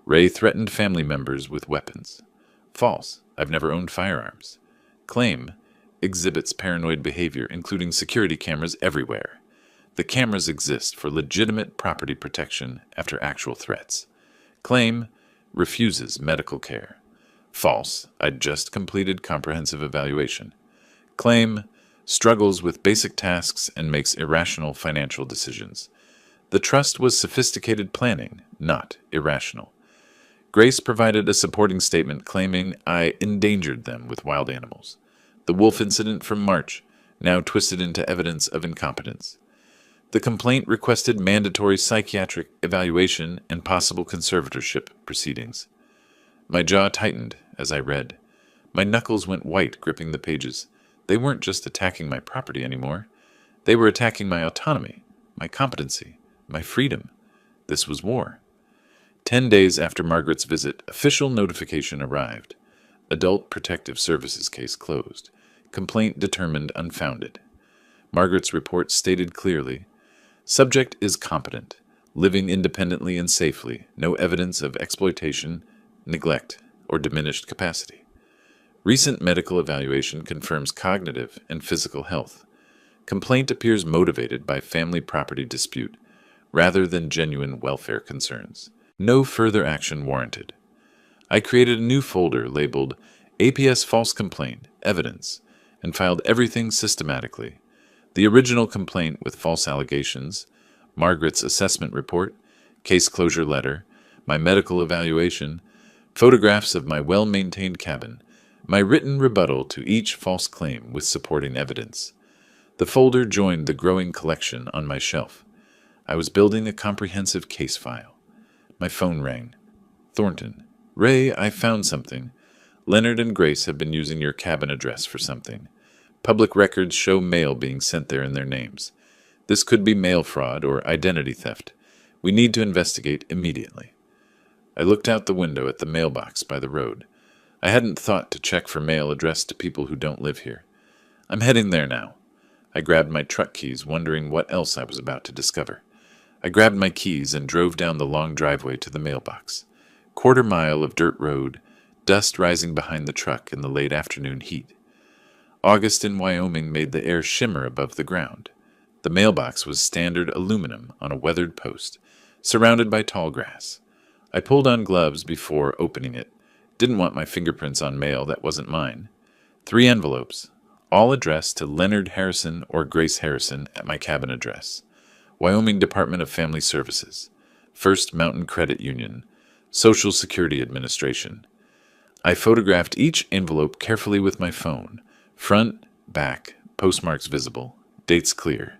Ray threatened family members with weapons. False, I've never owned firearms. Claim, exhibits paranoid behavior, including security cameras everywhere. The cameras exist for legitimate property protection after actual threats. Claim, refuses medical care. False, I'd just completed comprehensive evaluation. Claim, struggles with basic tasks, and makes irrational financial decisions. The trust was sophisticated planning, not irrational. Grace provided a supporting statement claiming I endangered them with wild animals. The wolf incident from March, now twisted into evidence of incompetence. The complaint requested mandatory psychiatric evaluation and possible conservatorship proceedings. My jaw tightened as I read. My knuckles went white gripping the pages. They weren't just attacking my property anymore. They were attacking my autonomy, my competency, my freedom. This was war. 10 days after Margaret's visit, official notification arrived. Adult Protective Services case closed. Complaint determined unfounded. Margaret's report stated clearly, subject is competent, living independently and safely, no evidence of exploitation, neglect, or diminished capacity. Recent medical evaluation confirms cognitive and physical health. Complaint appears motivated by family property dispute, rather than genuine welfare concerns. No further action warranted. I created a new folder labeled APS False Complaint, Evidence, and filed everything systematically. The original complaint with false allegations, Margaret's assessment report, case closure letter, my medical evaluation, photographs of my well-maintained cabin, my written rebuttal to each false claim with supporting evidence. The folder joined the growing collection on my shelf. I was building a comprehensive case file. My phone rang. Thornton. Ray, I found something. Leonard and Grace have been using your cabin address for something. Public records show mail being sent there in their names. This could be mail fraud or identity theft. We need to investigate immediately. I looked out the window at the mailbox by the road. I hadn't thought to check for mail addressed to people who don't live here. I'm heading there now. I grabbed my truck keys, wondering what else I was about to discover. I grabbed my keys and drove down the long driveway to the mailbox. Quarter-mile of dirt road, dust rising behind the truck in the late afternoon heat. August in Wyoming made the air shimmer above the ground. The mailbox was standard aluminum on a weathered post, surrounded by tall grass. I pulled on gloves before opening it. Didn't want my fingerprints on mail that wasn't mine. 3 envelopes, all addressed to Leonard Harrison or Grace Harrison at my cabin address. Wyoming Department of Family Services, First Mountain Credit Union, Social Security Administration. I photographed each envelope carefully with my phone, front, back, postmarks visible, dates clear.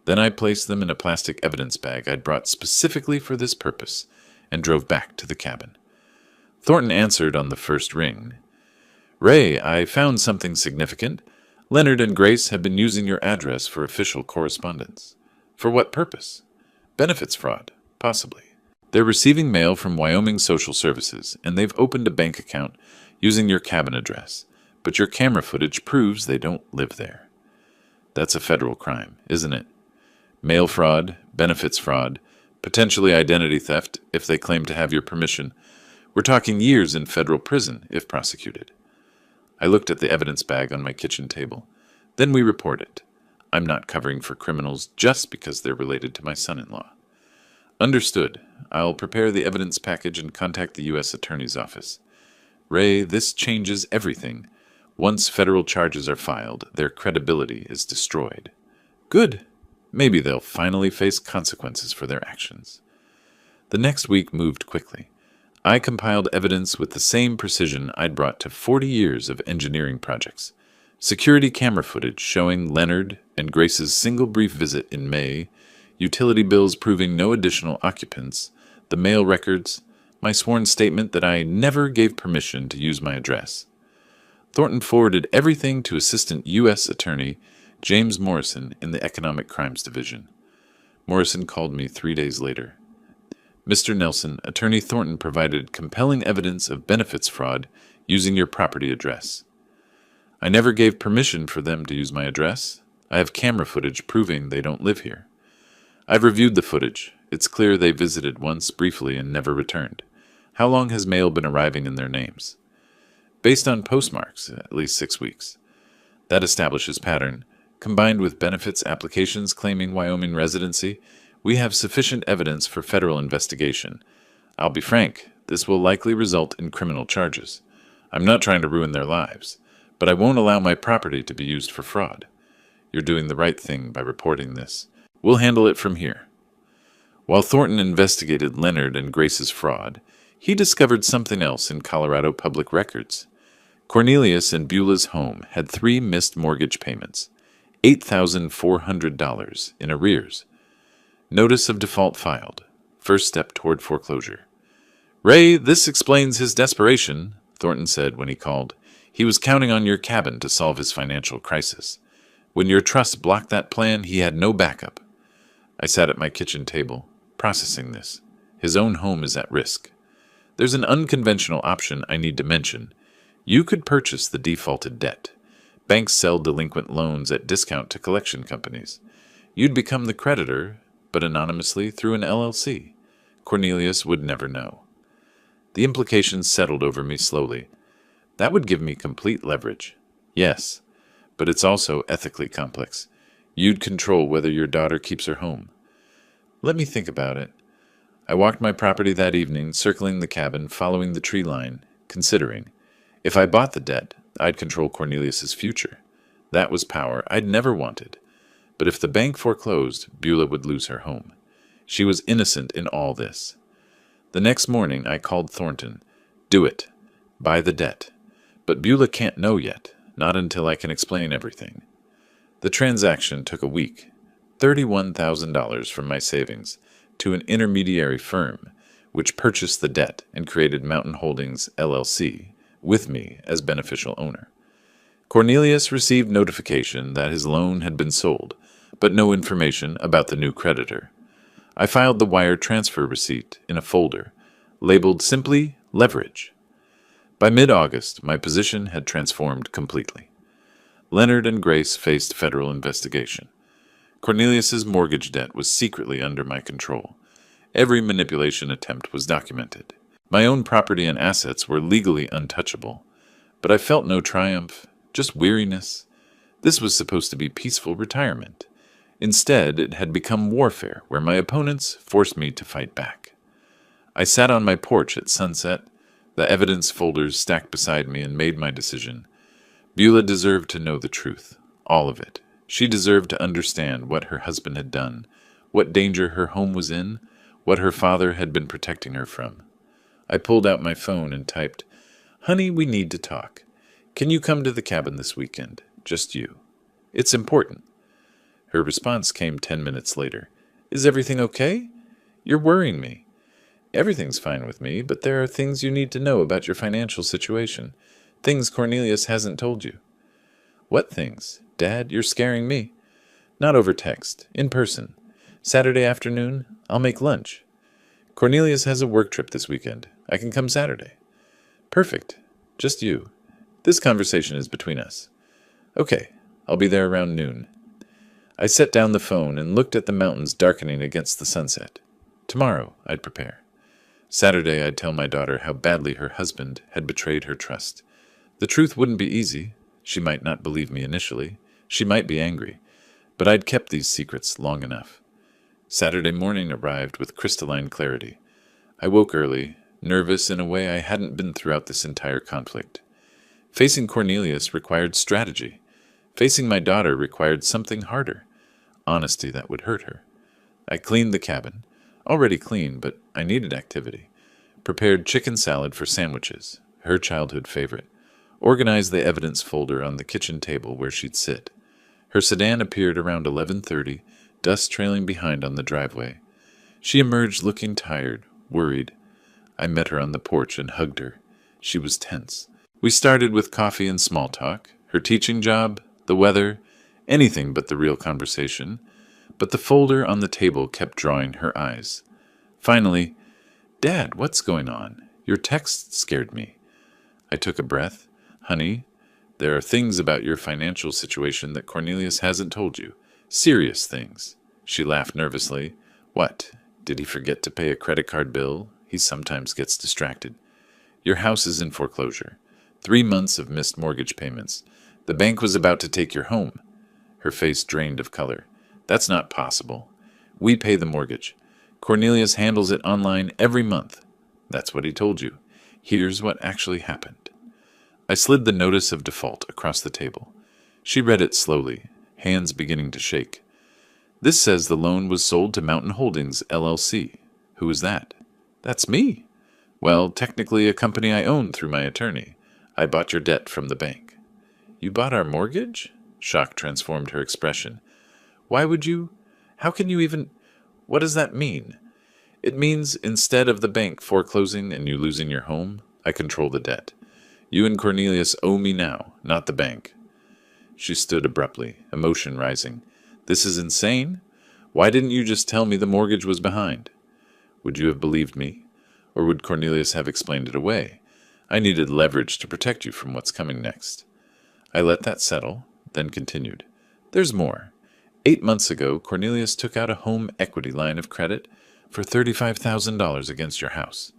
Then I placed them in a plastic evidence bag I'd brought specifically for this purpose and drove back to the cabin. Thornton answered on the first ring. Ray, I found something significant. Leonard and Grace have been using your address for official correspondence. For what purpose? Benefits fraud, possibly. They're receiving mail from Wyoming Social Services, and they've opened a bank account using your cabin address, but your camera footage proves they don't live there. That's a federal crime, isn't it? Mail fraud, benefits fraud, potentially identity theft if they claim to have your permission. We're talking years in federal prison if prosecuted. I looked at the evidence bag on my kitchen table. Then we report it. I'm not covering for criminals just because they're related to my son-in-law. Understood. I'll prepare the evidence package and contact the U.S. Attorney's Office. Ray, this changes everything. Once federal charges are filed, their credibility is destroyed. Good. Maybe they'll finally face consequences for their actions. The next week moved quickly. I compiled evidence with the same precision I'd brought to 40 years of engineering projects. Security camera footage showing Leonard and Grace's single brief visit in May, utility bills proving no additional occupants, the mail records, my sworn statement that I never gave permission to use my address. Thornton forwarded everything to Assistant U.S. Attorney James Morrison in the Economic Crimes Division. Morrison called me 3 days later. Mr. Nelson, Attorney Thornton provided compelling evidence of benefits fraud using your property address. I never gave permission for them to use my address. I have camera footage proving they don't live here. I've reviewed the footage. It's clear they visited once briefly and never returned. How long has mail been arriving in their names? Based on postmarks, at least 6 weeks. That establishes pattern. Combined with benefits applications claiming Wyoming residency, we have sufficient evidence for federal investigation. I'll be frank, this will likely result in criminal charges. I'm not trying to ruin their lives, but I won't allow my property to be used for fraud. You're doing the right thing by reporting this. We'll handle it from here." While Thornton investigated Leonard and Grace's fraud, he discovered something else in Colorado public records. Cornelius and Beulah's home had 3 missed mortgage payments, $8,400 in arrears. Notice of default filed. First step toward foreclosure. "Ray, this explains his desperation," Thornton said when he called. "He was counting on your cabin to solve his financial crisis. When your trust blocked that plan, he had no backup." I sat at my kitchen table, processing this. His own home is at risk. There's an unconventional option I need to mention. You could purchase the defaulted debt. Banks sell delinquent loans at discount to collection companies. You'd become the creditor, but anonymously through an LLC. Cornelius would never know. The implications settled over me slowly. That would give me complete leverage. Yes, but it's also ethically complex. You'd control whether your daughter keeps her home. Let me think about it. I walked my property that evening, circling the cabin, following the tree line, considering. If I bought the debt, I'd control Cornelius's future. That was power I'd never wanted. But if the bank foreclosed, Beulah would lose her home. She was innocent in all this. The next morning, I called Thornton. "Do it. Buy the debt. But Beulah can't know yet, not until I can explain everything." The transaction took a week. $31,000 from my savings to an intermediary firm, which purchased the debt and created Mountain Holdings, LLC, with me as beneficial owner. Cornelius received notification that his loan had been sold, but no information about the new creditor. I filed the wire transfer receipt in a folder, labeled simply Leverage. By mid-August, my position had transformed completely. Leonard and Grace faced federal investigation. Cornelius's mortgage debt was secretly under my control. Every manipulation attempt was documented. My own property and assets were legally untouchable. But I felt no triumph, just weariness. This was supposed to be peaceful retirement. Instead, it had become warfare, where my opponents forced me to fight back. I sat on my porch at sunset, the evidence folders stacked beside me, and made my decision. Beulah deserved to know the truth, all of it. She deserved to understand what her husband had done, what danger her home was in, what her father had been protecting her from. I pulled out my phone and typed, "Honey, we need to talk. Can you come to the cabin this weekend? Just you. It's important." Her response came 10 minutes later. "Is everything okay? You're worrying me." "Everything's fine with me, but there are things you need to know about your financial situation. Things Cornelius hasn't told you." "What things? Dad, you're scaring me." "Not over text. In person. Saturday afternoon, I'll make lunch." "Cornelius has a work trip this weekend. I can come Saturday." "Perfect. Just you. This conversation is between us." "Okay, I'll be there around noon." I set down the phone and looked at the mountains darkening against the sunset. Tomorrow, I'd prepare. Saturday, I'd tell my daughter how badly her husband had betrayed her trust. The truth wouldn't be easy. She might not believe me initially. She might be angry. But I'd kept these secrets long enough. Saturday morning arrived with crystalline clarity. I woke early, nervous in a way I hadn't been throughout this entire conflict. Facing Cornelius required strategy. Facing my daughter required something harder. Honesty that would hurt her. I cleaned the cabin. Already clean, but I needed activity. Prepared chicken salad for sandwiches, her childhood favorite. Organized the evidence folder on the kitchen table where she'd sit. Her sedan appeared around 11:30, dust trailing behind on the driveway. She emerged looking tired, worried. I met her on the porch and hugged her. She was tense. We started with coffee and small talk, her teaching job, the weather, anything but the real conversation. But the folder on the table kept drawing her eyes. Finally, "Dad, what's going on? Your text scared me." I took a breath. "Honey, there are things about your financial situation that Cornelius hasn't told you. Serious things." She laughed nervously. "What? Did he forget to pay a credit card bill? He sometimes gets distracted." "Your house is in foreclosure. 3 months of missed mortgage payments. The bank was about to take your home." Her face drained of color. "That's not possible. We pay the mortgage. Cornelius handles it online every month." "That's what he told you. Here's what actually happened." I slid the notice of default across the table. She read it slowly, hands beginning to shake. This says the loan was sold to Mountain Holdings, LLC. Who is that? That's me. Well, technically a company I own through my attorney. I bought your debt from the bank. You bought our mortgage? Shock transformed her expression. Why would you? How can you even? What does that mean? It means instead of the bank foreclosing and you losing your home, I control the debt. You and Cornelius owe me now, not the bank. She stood abruptly, emotion rising. This is insane. Why didn't you just tell me the mortgage was behind? Would you have believed me? Or would Cornelius have explained it away? I needed leverage to protect you from what's coming next. I let that settle, then continued. There's more. 8 months ago, Cornelius took out a home equity line of credit for $35,000 against your house.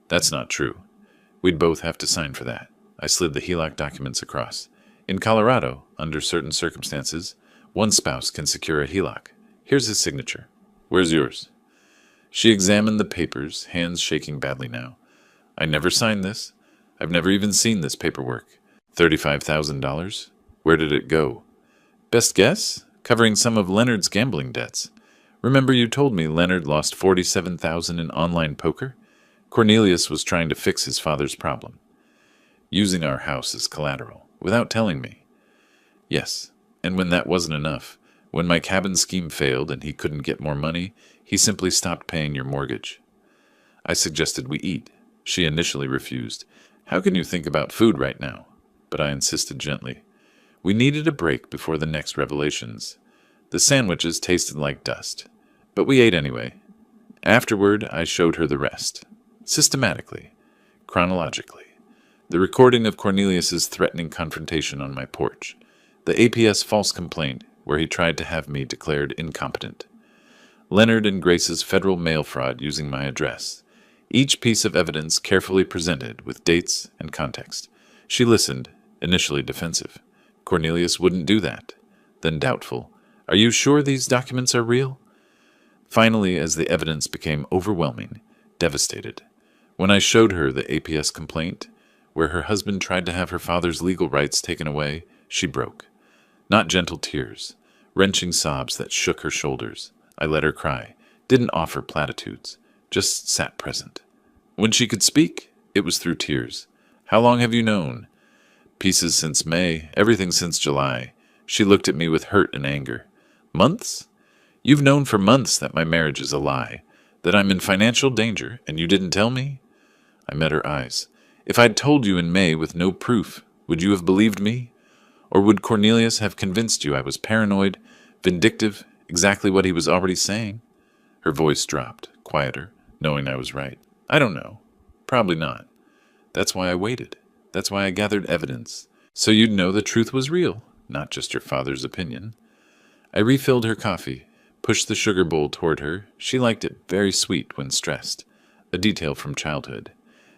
That's not true. We'd both have to sign for that. I slid the HELOC documents across. In Colorado, under certain circumstances, one spouse can secure a HELOC. Here's his signature. Where's yours? She examined the papers, hands shaking badly now. I never signed this. I've never even seen this paperwork. $35,000? Where did it go? Best guess? Covering some of Leonard's gambling debts. Remember you told me Leonard lost $47,000 in online poker? Cornelius was trying to fix his father's problem. Using our house as collateral, without telling me. Yes, and when that wasn't enough, when my cabin scheme failed and he couldn't get more money, he simply stopped paying your mortgage. I suggested we eat. She initially refused. How can you think about food right now? But I insisted gently. We needed a break before the next revelations. The sandwiches tasted like dust, but we ate anyway. Afterward, I showed her the rest. Systematically. Chronologically. The recording of Cornelius's threatening confrontation on my porch. The APS false complaint, where he tried to have me declared incompetent. Leonard and Grace's federal mail fraud using my address. Each piece of evidence carefully presented with dates and context. She listened, initially defensive. Cornelius wouldn't do that. Then doubtful. Are you sure these documents are real? Finally, as the evidence became overwhelming, devastated. When I showed her the APS complaint, where her husband tried to have her father's legal rights taken away, she broke. Not gentle tears, wrenching sobs that shook her shoulders. I let her cry, didn't offer platitudes, just sat present. When she could speak, it was through tears. How long have you known? Pieces since May, everything since July. She looked at me with hurt and anger. Months? You've known for months that my marriage is a lie, that I'm in financial danger, and you didn't tell me? I met her eyes. If I'd told you in May with no proof, would you have believed me? Or would Cornelius have convinced you I was paranoid, vindictive, exactly what he was already saying? Her voice dropped, quieter, knowing I was right. I don't know. Probably not. That's why I waited. That's why I gathered evidence. So you'd know the truth was real, not just your father's opinion. I refilled her coffee, pushed the sugar bowl toward her. She liked it very sweet when stressed. A detail from childhood.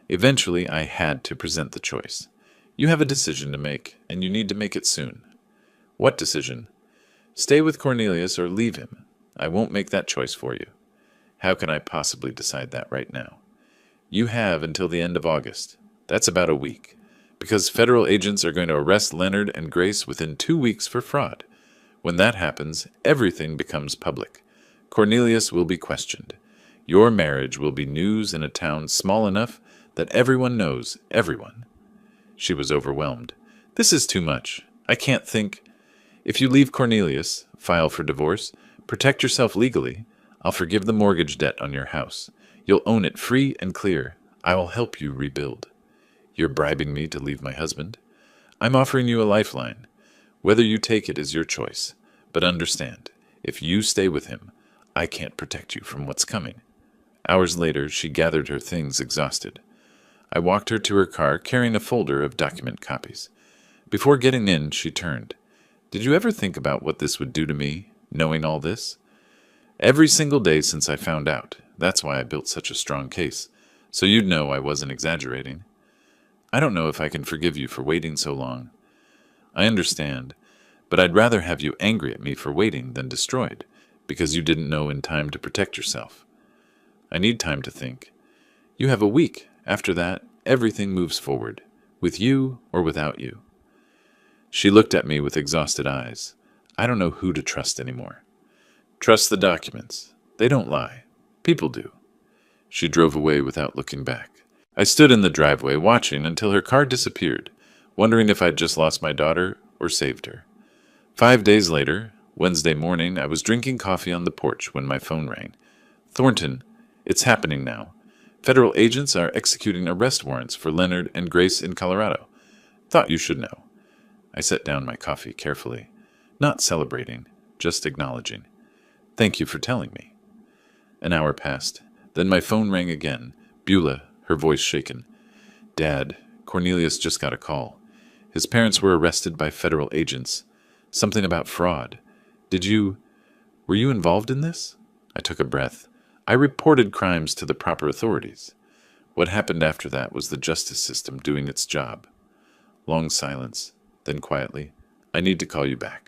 Eventually, I had to present the choice. You have a decision to make, and you need to make it soon. What decision? Stay with Cornelius or leave him. I won't make that choice for you. How can I possibly decide that right now? You have until the end of August. That's about a week. Because federal agents are going to arrest Leonard and Grace within 2 weeks for fraud. When that happens, everything becomes public. Cornelius will be questioned. Your marriage will be news in a town small enough that everyone knows everyone. She was overwhelmed. This is too much. I can't think. If you leave Cornelius, file for divorce, protect yourself legally, I'll forgive the mortgage debt on your house. You'll own it free and clear. I will help you rebuild. You're bribing me to leave my husband. I'm offering you a lifeline. Whether you take it is your choice. But understand, if you stay with him, I can't protect you from what's coming. Hours later, she gathered her things exhausted. I walked her to her car carrying a folder of document copies. Before getting in, she turned. Did you ever think about what this would do to me, knowing all this? Every single day since I found out. That's why I built such a strong case. So you'd know I wasn't exaggerating. I don't know if I can forgive you for waiting so long. I understand, but I'd rather have you angry at me for waiting than destroyed, because you didn't know in time to protect yourself. I need time to think. You have a week. After that, everything moves forward, with you or without you. She looked at me with exhausted eyes. I don't know who to trust anymore. Trust the documents. They don't lie. People do. She drove away without looking back. I stood in the driveway watching until her car disappeared, wondering if I'd just lost my daughter or saved her. 5 days later, Wednesday morning, I was drinking coffee on the porch when my phone rang. Thornton, it's happening now. Federal agents are executing arrest warrants for Leonard and Grace in Colorado. Thought you should know. I set down my coffee carefully, not celebrating, just acknowledging. Thank you for telling me. An hour passed. Then my phone rang again. Beulah, her voice shaken. Dad, Cornelius just got a call. His parents were arrested by federal agents. Something about fraud. Were you involved in this? I took a breath. I reported crimes to the proper authorities. What happened after that was the justice system doing its job. Long silence. Then quietly, I need to call you back.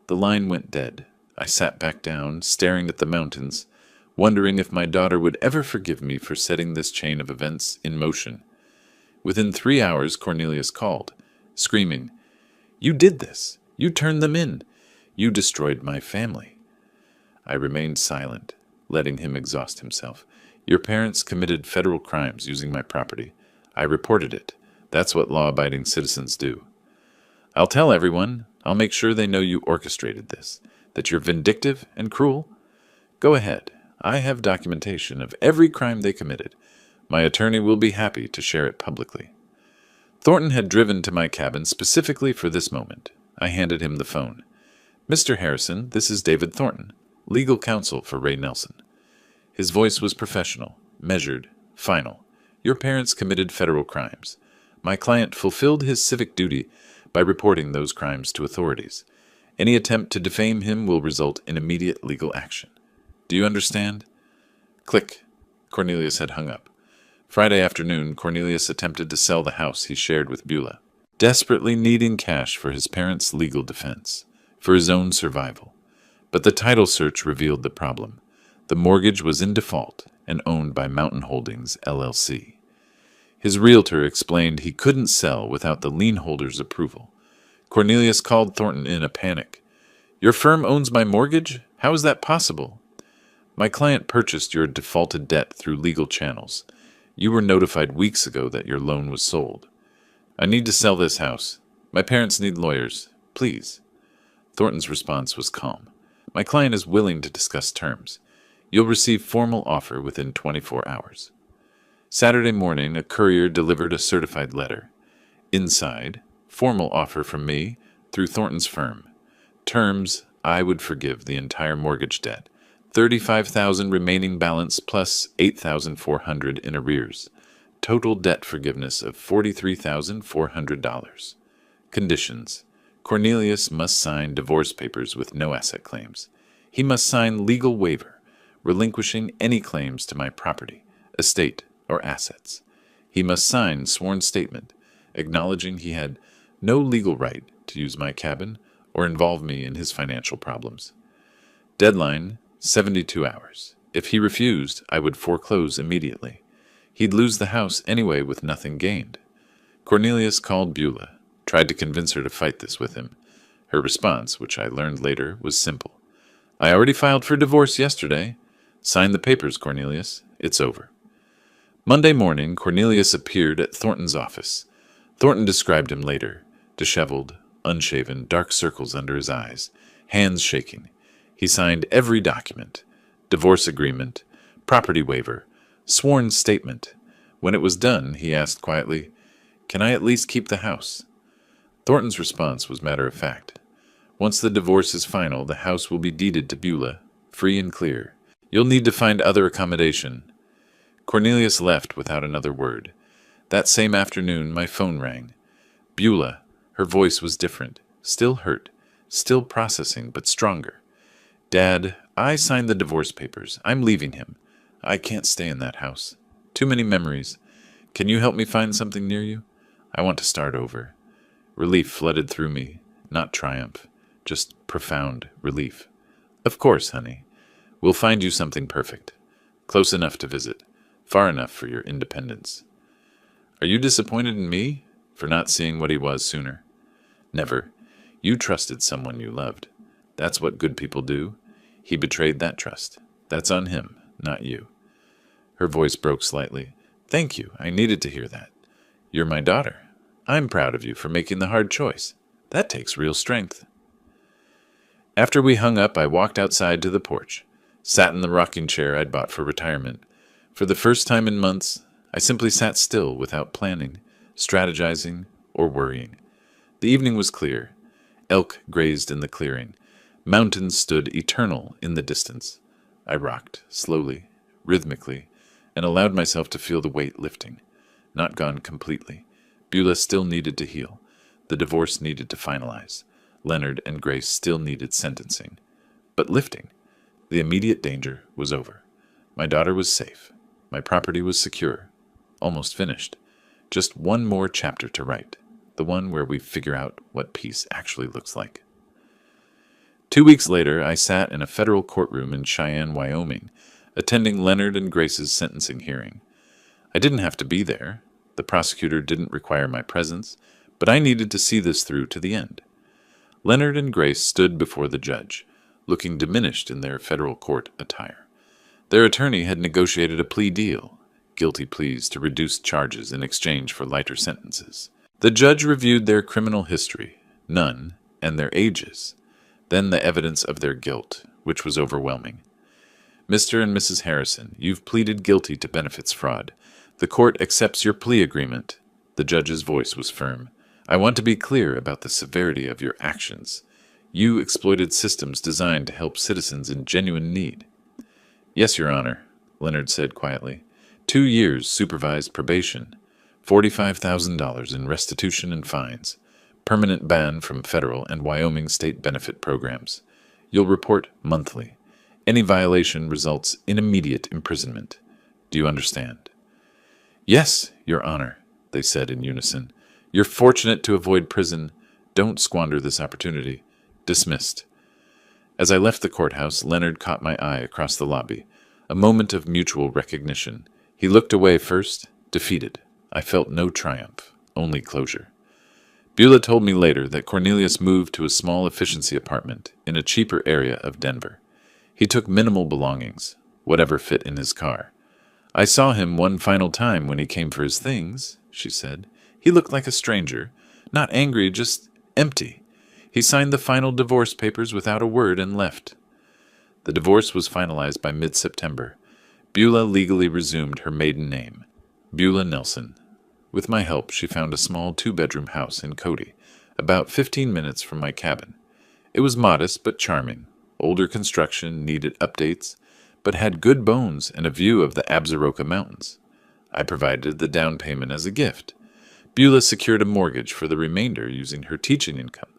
The line went dead. I sat back down, staring at the mountains, wondering if my daughter would ever forgive me for setting this chain of events in motion. Within 3 hours, Cornelius called, screaming, You did this! You turned them in! You destroyed my family! I remained silent, letting him exhaust himself. Your parents committed federal crimes using my property. I reported it. That's what law-abiding citizens do. I'll tell everyone. I'll make sure they know you orchestrated this, that you're vindictive and cruel. Go ahead. I have documentation of every crime they committed. My attorney will be happy to share it publicly. Thornton had driven to my cabin specifically for this moment. I handed him the phone. Mr. Harrison, this is David Thornton, legal counsel for Ray Nelson. His voice was professional, measured, final. Your parents committed federal crimes. My client fulfilled his civic duty by reporting those crimes to authorities. Any attempt to defame him will result in immediate legal action. Do you understand? Click. Cornelius had hung up. Friday afternoon, Cornelius attempted to sell the house he shared with Beulah, desperately needing cash for his parents' legal defense, for his own survival. But the title search revealed the problem. The mortgage was in default and owned by Mountain Holdings, LLC. His realtor explained he couldn't sell without the lien holder's approval. Cornelius called Thornton in a panic. Your firm owns my mortgage? How is that possible? My client purchased your defaulted debt through legal channels. You were notified weeks ago that your loan was sold. I need to sell this house. My parents need lawyers. Please. Thornton's response was calm. My client is willing to discuss terms. You'll receive formal offer within 24 hours. Saturday morning, a courier delivered a certified letter. Inside, formal offer from me through Thornton's firm. Terms, I would forgive the entire mortgage debt. $35,000 remaining balance plus $8,400 in arrears. Total debt forgiveness of $43,400. Conditions. Cornelius must sign divorce papers with no asset claims. He must sign legal waiver, relinquishing any claims to my property, estate, or assets. He must sign sworn statement, acknowledging he had no legal right to use my cabin or involve me in his financial problems. Deadline, 72 hours. If he refused, I would foreclose immediately. He'd lose the house anyway with nothing gained. Cornelius called Beulah, tried to convince her to fight this with him. Her response, which I learned later, was simple. I already filed for divorce yesterday. Sign the papers, Cornelius. It's over. Monday morning, Cornelius appeared at Thornton's office. Thornton described him later. Disheveled, unshaven, dark circles under his eyes, hands shaking. He signed every document. Divorce agreement, property waiver, sworn statement. When it was done, he asked quietly, Can I at least keep the house? Thornton's response was matter of fact. Once the divorce is final, the house will be deeded to Beulah, free and clear. You'll need to find other accommodation. Cornelius left without another word. That same afternoon, my phone rang. Beulah, her voice was different, still hurt, still processing, but stronger. Dad, I signed the divorce papers. I'm leaving him. I can't stay in that house. Too many memories. Can you help me find something near you? I want to start over. Relief flooded through me, not triumph, just profound relief. Of course, honey. We'll find you something perfect. Close enough to visit. Far enough for your independence. Are you disappointed in me for not seeing what he was sooner? Never. You trusted someone you loved. That's what good people do. He betrayed that trust. That's on him, not you." Her voice broke slightly. "Thank you. I needed to hear that. You're my daughter. I'm proud of you for making the hard choice. That takes real strength." After we hung up, I walked outside to the porch, sat in the rocking chair I'd bought for retirement. For the first time in months, I simply sat still without planning, strategizing, or worrying. The evening was clear. Elk grazed in the clearing. Mountains stood eternal in the distance. I rocked, slowly, rhythmically, and allowed myself to feel the weight lifting. Not gone completely. Beulah still needed to heal. The divorce needed to finalize. Leonard and Grace still needed sentencing. But lifting. The immediate danger was over. My daughter was safe. My property was secure. Almost finished. Just one more chapter to write. The one where we figure out what peace actually looks like. 2 weeks later, I sat in a federal courtroom in Cheyenne, Wyoming, attending Leonard and Grace's sentencing hearing. I didn't have to be there. The prosecutor didn't require my presence, but I needed to see this through to the end. Leonard and Grace stood before the judge, looking diminished in their federal court attire. Their attorney had negotiated a plea deal, guilty pleas to reduced charges in exchange for lighter sentences. The judge reviewed their criminal history, none, and their ages, then the evidence of their guilt, which was overwhelming. "Mr. and Mrs. Harrison, you've pleaded guilty to benefits fraud. The court accepts your plea agreement." The judge's voice was firm. "I want to be clear about the severity of your actions. You exploited systems designed to help citizens in genuine need." "Yes, Your Honor," Leonard said quietly. 2 years supervised probation, $45,000 in restitution and fines, permanent ban from federal and Wyoming state benefit programs. You'll report monthly. Any violation results in immediate imprisonment. Do you understand?" "Yes, Your Honor," they said in unison. "You're fortunate to avoid prison. Don't squander this opportunity. Dismissed." As I left the courthouse, Leonard caught my eye across the lobby. A moment of mutual recognition. He looked away first, defeated. I felt no triumph, only closure. Beulah told me later that Cornelius moved to a small efficiency apartment in a cheaper area of Denver. He took minimal belongings, whatever fit in his car. "I saw him one final time when he came for his things," she said. "He looked like a stranger, not angry, just empty. He signed the final divorce papers without a word and left." The divorce was finalized by mid-September. Beulah legally resumed her maiden name, Beulah Nelson. With my help, she found a small 2-bedroom house in Cody, about 15 minutes from my cabin. It was modest but charming. Older construction, needed updates, but had good bones and a view of the Absaroka Mountains. I provided the down payment as a gift. Beulah secured a mortgage for the remainder using her teaching income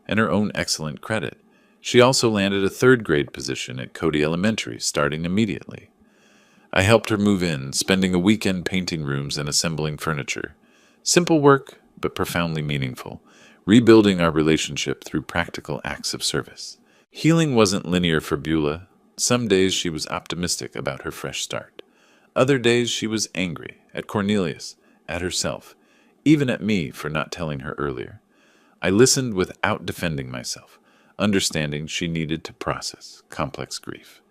and her own excellent credit. She also landed a 3rd-grade position at Cody Elementary, starting immediately. I helped her move in, spending a weekend painting rooms and assembling furniture. Simple work, but profoundly meaningful, rebuilding our relationship through practical acts of service. Healing wasn't linear for Beulah. Some days she was optimistic about her fresh start. Other days she was angry, at Cornelius, at herself, even at me for not telling her earlier. I listened without defending myself, understanding she needed to process complex grief.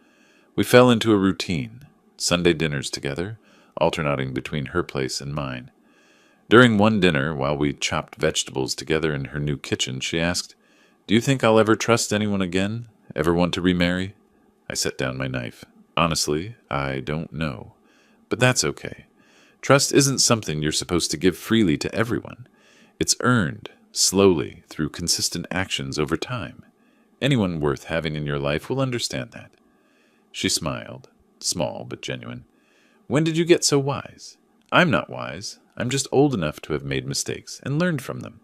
We fell into a routine, Sunday dinners together, alternating between her place and mine. During one dinner, while we chopped vegetables together in her new kitchen, she asked, "Do you think I'll ever trust anyone again? Ever want to remarry?" I set down my knife. "Honestly, I don't know. But that's okay. Trust isn't something you're supposed to give freely to everyone. It's earned, slowly, through consistent actions over time. Anyone worth having in your life will understand that." She smiled, small but genuine. "When did you get so wise?" "I'm not wise. I'm just old enough to have made mistakes and learned from them."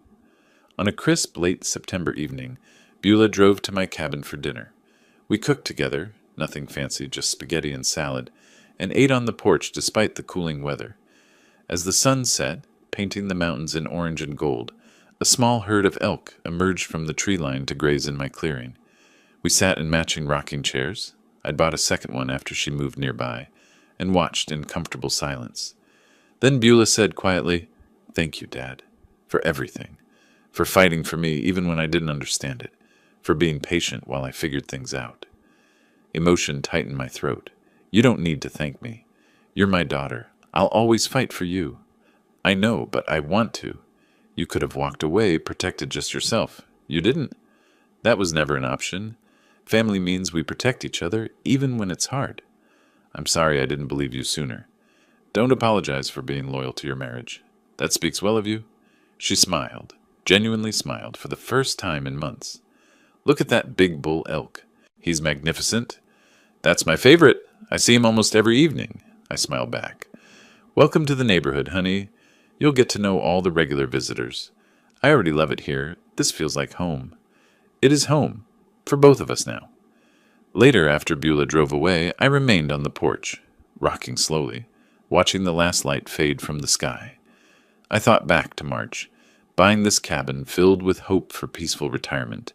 On a crisp late September evening, Beulah drove to my cabin for dinner. We cooked together, nothing fancy, just spaghetti and salad, and ate on the porch despite the cooling weather. As the sun set, painting the mountains in orange and gold, a small herd of elk emerged from the tree line to graze in my clearing. We sat in matching rocking chairs. I'd bought a second one after she moved nearby, and watched in comfortable silence. Then Beulah said quietly, "Thank you, Dad, for everything, for fighting for me even when I didn't understand it, for being patient while I figured things out. Emotion tightened my throat. You don't need to thank me. You're my daughter. I'll always fight for you. I know, but I want to. You could have walked away, protected just yourself. You didn't. That was never an option. Family means we protect each other, even when it's hard. I'm sorry I didn't believe you sooner. Don't apologize for being loyal to your marriage. That speaks well of you. She smiled, genuinely smiled, for the first time in months. Look at that big bull elk. He's magnificent. That's my favorite. I see him almost every evening. I smiled back. Welcome to the neighborhood, honey. You'll get to know all the regular visitors. I already love it here. This feels like home. It is home, for both of us now. Later, after Beulah drove away, I remained on the porch, rocking slowly, watching the last light fade from the sky. I thought back to March, buying this cabin filled with hope for peaceful retirement,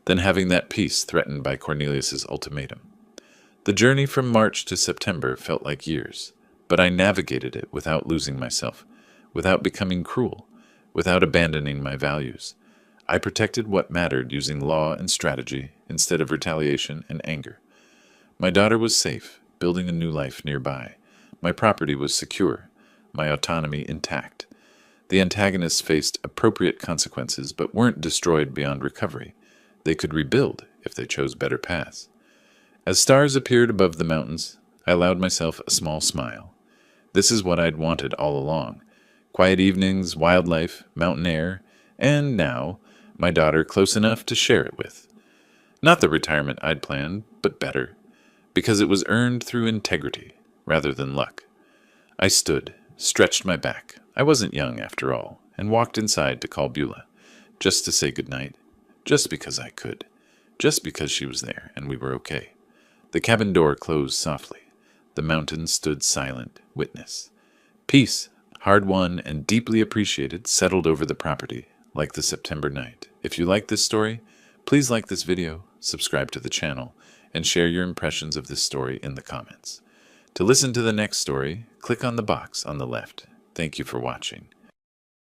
then having that peace threatened by Cornelius's ultimatum. The journey from March to September felt like years, but I navigated it without losing myself, without becoming cruel, without abandoning my values. I protected what mattered using law and strategy instead of retaliation and anger. My daughter was safe, building a new life nearby. My property was secure, my autonomy intact. The antagonists faced appropriate consequences but weren't destroyed beyond recovery. They could rebuild if they chose better paths. As stars appeared above the mountains, I allowed myself a small smile. This is what I'd wanted all along. Quiet evenings, wildlife, mountain air, and now, my daughter close enough to share it with. Not the retirement I'd planned, but better, because it was earned through integrity rather than luck. I stood, stretched my back. I wasn't young after all, and walked inside to call Beulah, just to say goodnight, just because I could, just because she was there and we were okay. The cabin door closed softly. The mountains stood silent, witness. Peace, hard won and deeply appreciated, settled over the property, like the September night. If you like this story, please like this video, subscribe to the channel, and share your impressions of this story in the comments. To listen to the next story, click on the box on the left. Thank you for watching.